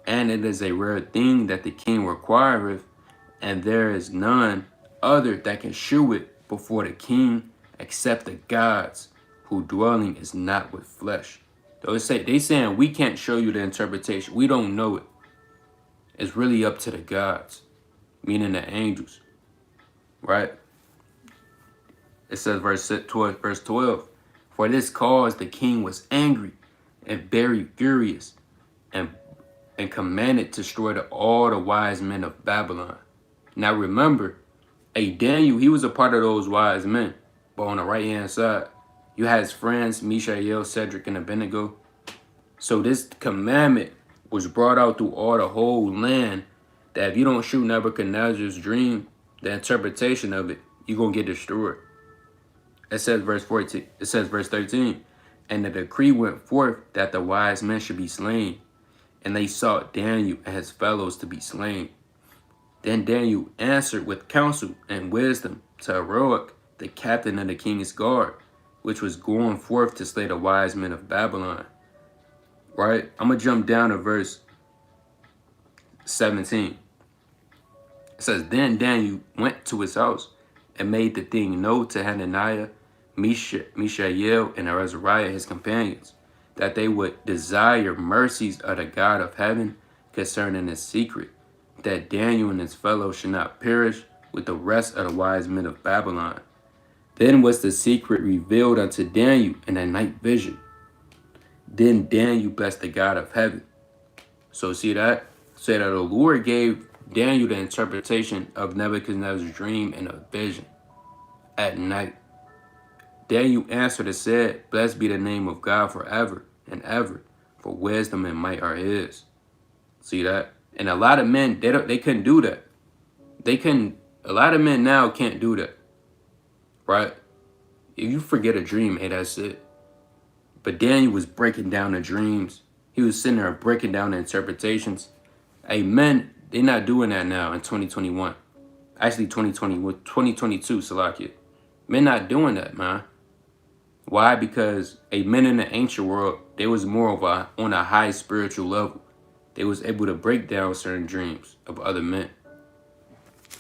And it is a rare thing that the king requireth, and there is none other that can shew it before the king except the gods, who dwelling is not with flesh. So they saying we can't show you the interpretation. We don't know it. It's really up to the gods, meaning the angels. Right? It says verse 12. For this cause the king was angry and very furious, and commanded to destroy all the wise men of Babylon. Now remember, Daniel, he was a part of those wise men. But on the right-hand side, you had his friends, Mishael, Cedric, and Abednego. So this commandment was brought out through all the whole land, that if you don't shoot Nebuchadnezzar's dream, the interpretation of it, you're going to get destroyed. It says verse 14. It says verse 13. And the decree went forth that the wise men should be slain, and they sought Daniel and his fellows to be slain. Then Daniel answered with counsel and wisdom to Arioch, the captain of the king's guard, which was going forth to slay the wise men of Babylon. Right? I'm going to jump down to verse 17. It says, then Daniel went to his house and made the thing known to Hananiah, Mishael, and Azariah, his companions, that they would desire mercies of the God of heaven concerning his secret, that Daniel and his fellows should not perish with the rest of the wise men of Babylon. Then was the secret revealed unto Daniel in a night vision. Then Daniel blessed the God of heaven. So see that? Say that the Lord gave Daniel the interpretation of Nebuchadnezzar's dream in a vision at night. Daniel answered and said, blessed be the name of God forever and ever, for wisdom and might are his. See that? And a lot of men, they couldn't do that. A lot of men now can't do that. Right? If you forget a dream, hey, that's it. But Daniel was breaking down the dreams. He was sitting there breaking down the interpretations. Hey, men, they're not doing that now in 2021. Actually, 2022, Salakia. Men not doing that, man. Why? Because men in the ancient world, they was more of on a high spiritual level. They was able to break down certain dreams of other men.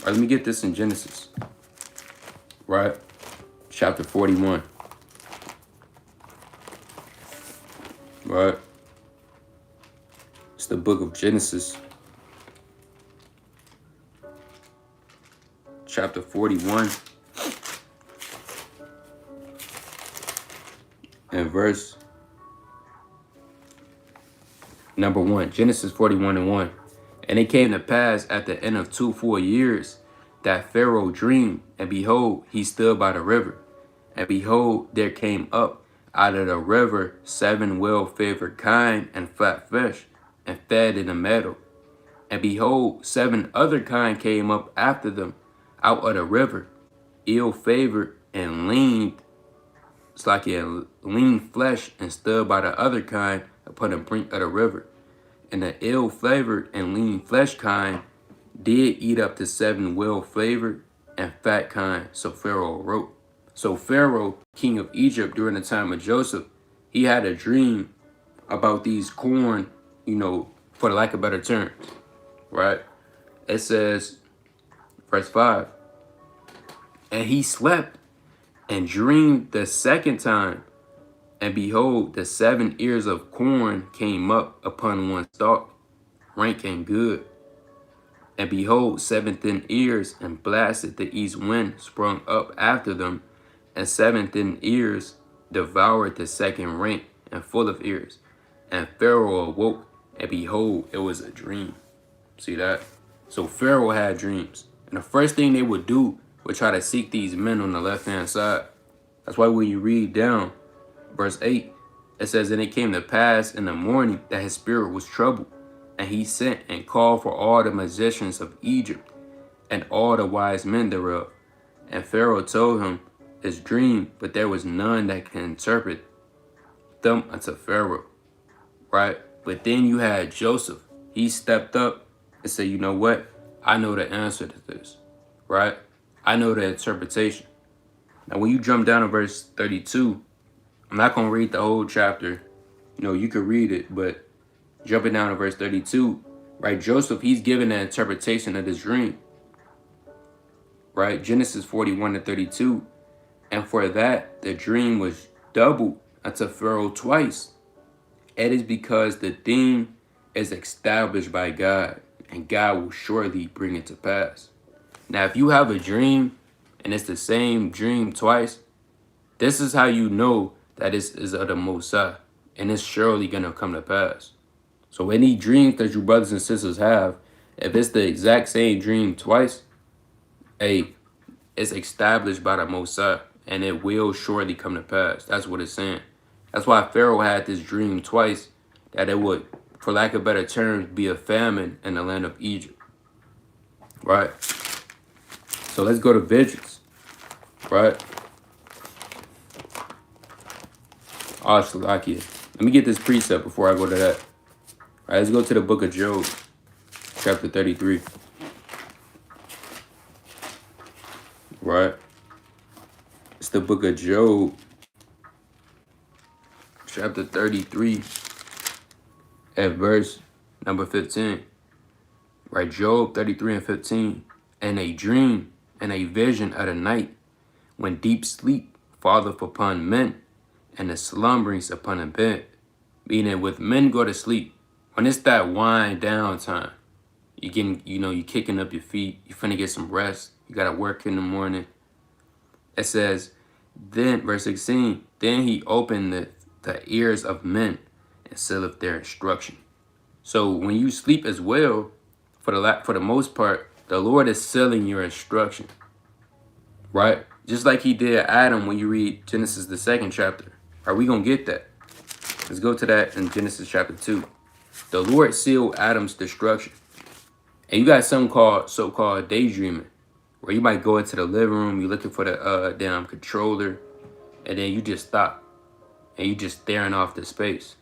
All right, let me get this in Genesis. Right? Chapter 41. Right? It's the book of Genesis. Chapter 41. And verse Number 1, Genesis 41:1. And it came to pass at the end of 2 full years that Pharaoh dreamed, and behold, he stood by the river. And behold, there came up out of the river 7 well-favored kine and fat fish, and fed in the meadow. And behold, 7 other kine came up after them out of the river, ill-favored and lean, it's like a lean flesh, and stood by the other kind upon the brink of the river. And the ill-flavored and lean flesh kind did eat up the 7 well-flavored and fat kind. So Pharaoh wrote. So Pharaoh, king of Egypt during the time of Joseph, he had a dream about these corn, for lack of better terms, right? It says, verse 5, and he slept and dreamed the second time, and behold, the 7 ears of corn came up upon one stalk, rank and good. And behold, 7 thin ears, and blasted the east wind sprung up after them, and 7 thin ears devoured the second rank and full of ears. And Pharaoh awoke, and behold, it was a dream. See that? So Pharaoh had dreams. And the first thing they would do would try to seek these men on the left-hand side. That's why when you read down, verse 8, it says, and it came to pass in the morning that his spirit was troubled. And he sent and called for all the magicians of Egypt, and all the wise men thereof. And Pharaoh told him his dream, but there was none that can interpret them unto Pharaoh. Right? But then you had Joseph. He stepped up and said, you know what? I know the answer to this. Right? I know the interpretation. Now, when you jump down to verse 32, I'm not going to read the whole chapter. You could read it, but jumping down to verse 32, right? Joseph, he's given an interpretation of this dream, right? Genesis 41:32. And for that, the dream was doubled unto Pharaoh twice. It is because the thing is established by God, and God will surely bring it to pass. Now, if you have a dream and it's the same dream twice, this is how you know that it is of the Most High, and it's surely going to come to pass. So any dreams that you brothers and sisters have, if it's the exact same dream twice, it's established by the Most High, and it will surely come to pass. That's what it's saying. That's why Pharaoh had this dream twice, that it would, for lack of better terms, be a famine in the land of Egypt. Right? So let's go to visions. Right? Let me get this precept before I go to that. All right, let's go to the book of Job, chapter 33. Right? It's the book of Job, chapter 33, at verse number 15. Right? Job 33:15. And a dream and a vision of the night, when deep sleep falleth upon men, and the slumberings upon a bed. Meaning, with men go to sleep, when it's that wind down time, you getting, you kicking up your feet, you finna get some rest, you gotta work in the morning. It says, then, verse 16, then he opened the ears of men and sealeth their instruction. So when you sleep as well, for the most part, the Lord is sealing your instruction. Right? Just like he did Adam when you read Genesis, the 2nd chapter. Are we going to get that? Let's go to that in Genesis chapter 2. The Lord sealed Adam's destruction. And you got something called so-called daydreaming, where you might go into the living room, you're looking for the damn controller, and then you just stop, and you just staring off the space.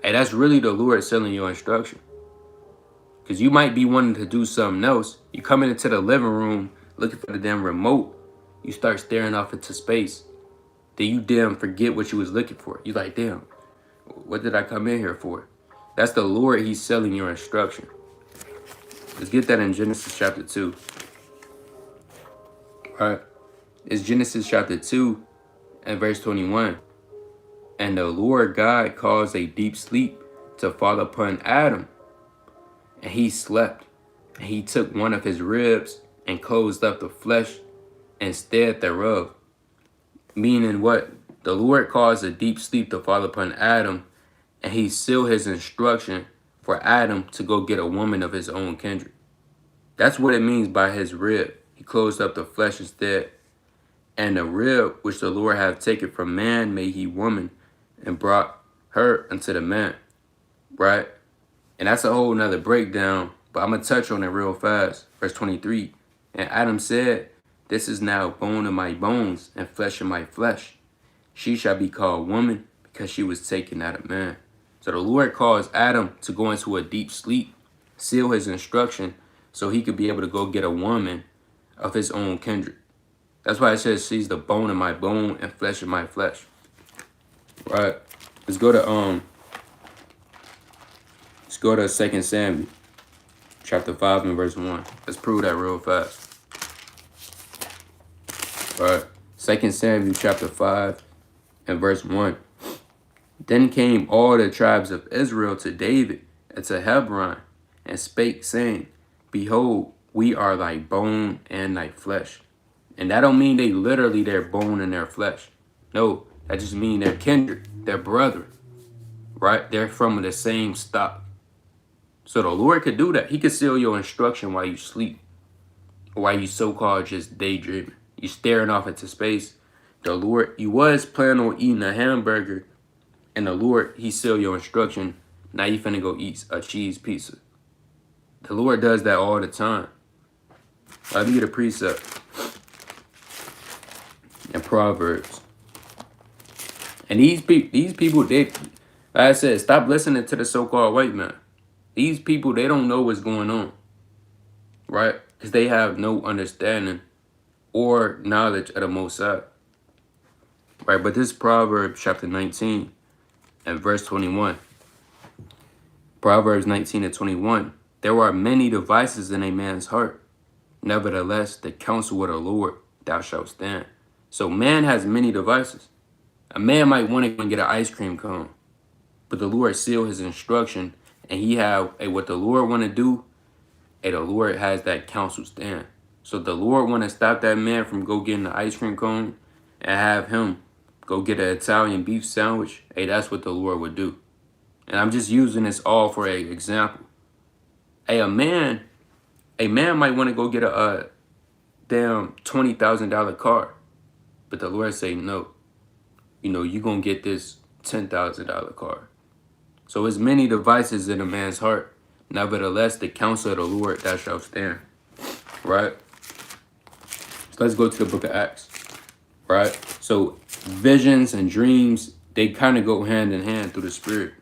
And that's really the Lord sealing your instruction. Because you might be wanting to do something else. You come into the living room, looking for the damn remote, you start staring off into space. Then you damn forget what you was looking for. You like, damn, what did I come in here for? That's the Lord, he's selling your instruction. Let's get that in Genesis chapter 2. All right. It's Genesis chapter 2 and verse 21. And the Lord God caused a deep sleep to fall upon Adam. And he slept. And he took one of his ribs and closed up the flesh instead thereof. Meaning what? The Lord caused a deep sleep to fall upon Adam. and he sealed his instruction for Adam to go get a woman of his own kindred. That's what it means by his rib. He closed up the flesh instead. And the rib which the Lord hath taken from man made he woman, and brought her unto the man. Right? And that's a whole nother breakdown, but I'm going to touch on it real fast. Verse 23. And Adam said, this is now bone of my bones and flesh of my flesh. She shall be called woman, because she was taken out of man. So the Lord caused Adam to go into a deep sleep, seal his instruction, so he could be able to go get a woman of his own kindred. That's why it says she's the bone of my bone and flesh of my flesh. Right? Let's go to 2 Samuel chapter 5 and verse 1. Let's prove that real fast. Right. 2 Samuel chapter 5 and verse 1. Then came all the tribes of Israel to David and to Hebron, and spake, saying, behold, we are thy bone and thy flesh. And that don't mean they literally their bone and their flesh. No, that just mean they're kindred, they're brethren. Right? They're from the same stock. So the Lord could do that. He could seal your instruction while you sleep, or while you so-called just daydreaming. You staring off into space. The Lord, you was planning on eating a hamburger, and the Lord, he sealed your instruction. Now you finna go eat a cheese pizza. The Lord does that all the time. I'll give you the precept in Proverbs. And these people, they, like I said, stop listening to the so-called white man. These people, they don't know what's going on, right? Because they have no understanding or knowledge of the Most High, right? But this is Proverbs chapter 19 and verse 21. Proverbs 19 and 21. There are many devices in a man's heart. Nevertheless, the counsel of the Lord thou shalt stand. So man has many devices. A man might want to go and get an ice cream cone, but the Lord sealed his instruction, and he have what the Lord want to do, and the Lord has that counsel stand. So the Lord want to stop that man from go getting the ice cream cone and have him go get an Italian beef sandwich. Hey, that's what the Lord would do. And I'm just using this all for an example. Hey, a man might want to go get a damn $20,000 car, but the Lord say no. You know, you're going to get this $10,000 car. So as many devices in a man's heart, nevertheless, the counsel of the Lord that shall stand. Right? So let's go to the book of Acts. Right? So visions and dreams, they kind of go hand in hand through the Spirit.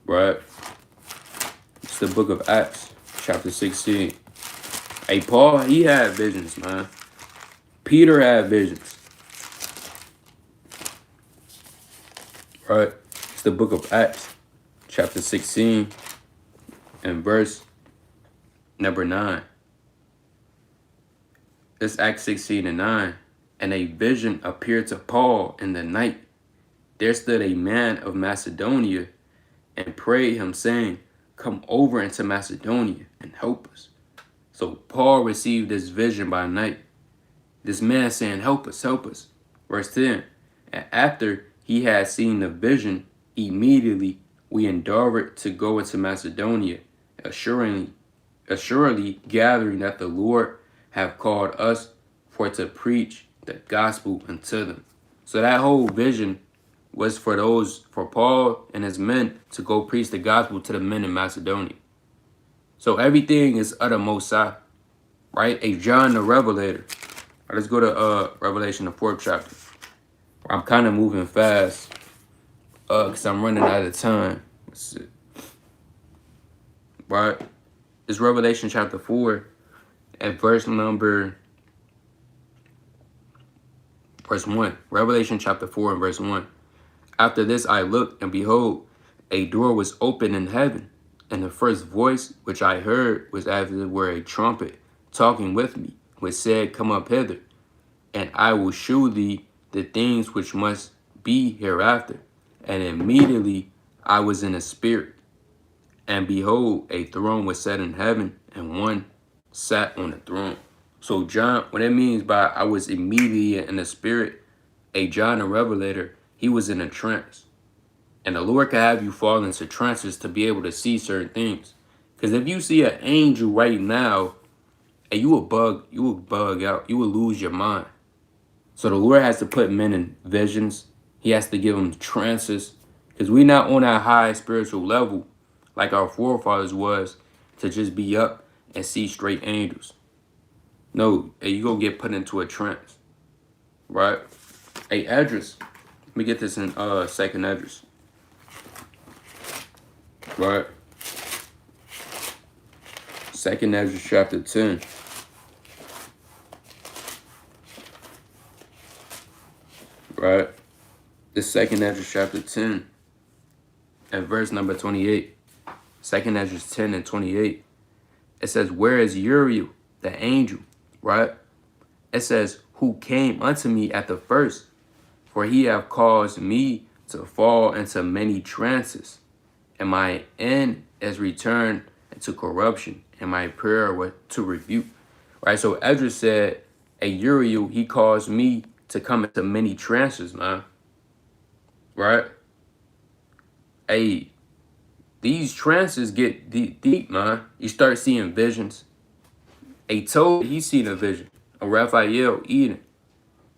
Right? It's the book of Acts, chapter 16. Hey, Paul, he had visions, man. Peter had visions. Right? It's the book of Acts, chapter 16, and verse number 9. It's Acts 16 and 9. And a vision appeared to Paul in the night. There stood a man of Macedonia and prayed him, saying, come over into Macedonia and help us. So Paul received this vision by night. This man saying, help us, help us. Verse 10. And after he had seen the vision, immediately we endeavored to go into Macedonia, assuredly gathering that the Lord have called us for to preach the gospel unto them. So that whole vision was for Paul and his men to go preach the gospel to the men in Macedonia. So everything is of the Most High, right? A John the Revelator. All right, let's go to Revelation, the 4th chapter. I'm kind of moving fast because I'm running out of time. Let's see. Right? It's Revelation chapter 4 and verse 1. Revelation chapter 4 and verse 1. After this I looked, and behold, a door was opened in heaven, and the first voice which I heard was as it were a trumpet talking with me, which said, come up hither, and I will shew thee the things which must be hereafter. And immediately I was in a spirit, and behold, a throne was set in heaven, and one sat on the throne. So John, what it means by I was immediately in the spirit, John the Revelator, he was in a trance. And the Lord can have you fall into trances to be able to see certain things. Because if you see an angel right now, and you will bug out. You will lose your mind. So the Lord has to put men in visions. He has to give them trances. Because we're not on that high spiritual level like our forefathers was to just be up and see straight angels. No, and you gonna get put into a trance. Right? Hey, Edris. Let me get this in second Edris. Right? Second Ezra chapter 10. Right? The second Ezra chapter 10 and verse number 28. Second Ezra 10 and 28. It says, where is Uriel, the angel? Right? It says, who came unto me at the first, for he have caused me to fall into many trances, and my end is returned into corruption, and my prayer was to rebuke. Right? So Ezra said, hey, Uriel, he caused me to come into many trances, man. Right? Hey, these trances get deep, man. You start seeing visions. A Toad, he seen a vision. A Raphael, Eden.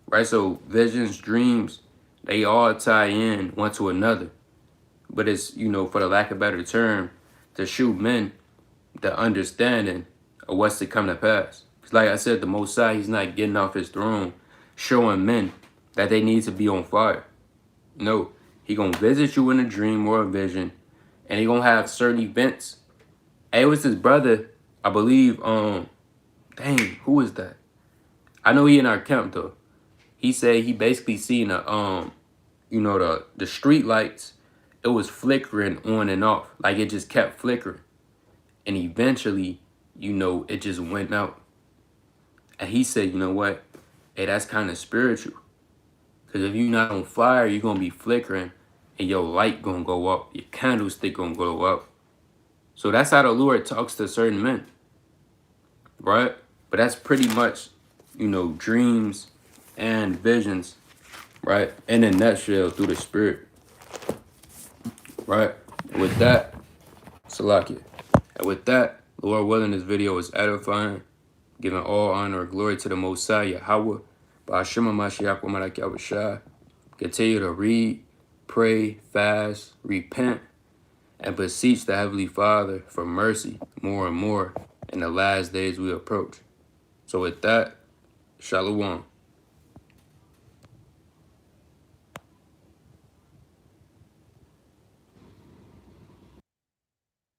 Right? So visions, dreams, they all tie in one to another. But it's, you know, for the lack of a better term, to shoot men the understanding of what's to come to pass. Because like I said, the Most High, he's not getting off his throne, showing men that they need to be on fire. No, he gonna visit you in a dream or a vision, and he gonna have certain events. Hey, it was his brother, I believe, dang, who was that? I know he in our camp though. He said he basically seen a you know, the street lights, it was flickering on and off. Like it just kept flickering. And eventually, you know, it just went out. And he said, you know what? Hey, that's kind of spiritual. Because if you're not on fire, you're going to be flickering and your light going to go up. Your candlestick going to go up. So that's how the Lord talks to certain men. Right? But that's pretty much, you know, dreams and visions. Right? In a nutshell, through the Spirit. Right? With that, Salakia. And with that, Lord willing, this video is edifying, giving all honor and glory to the Most High, Yahweh, Ba'ashima Mashiach Wamadak Yahushua. Continue to read, pray, fast, repent, and beseech the Heavenly Father for mercy more and more in the last days we approach. So with that, Shalom.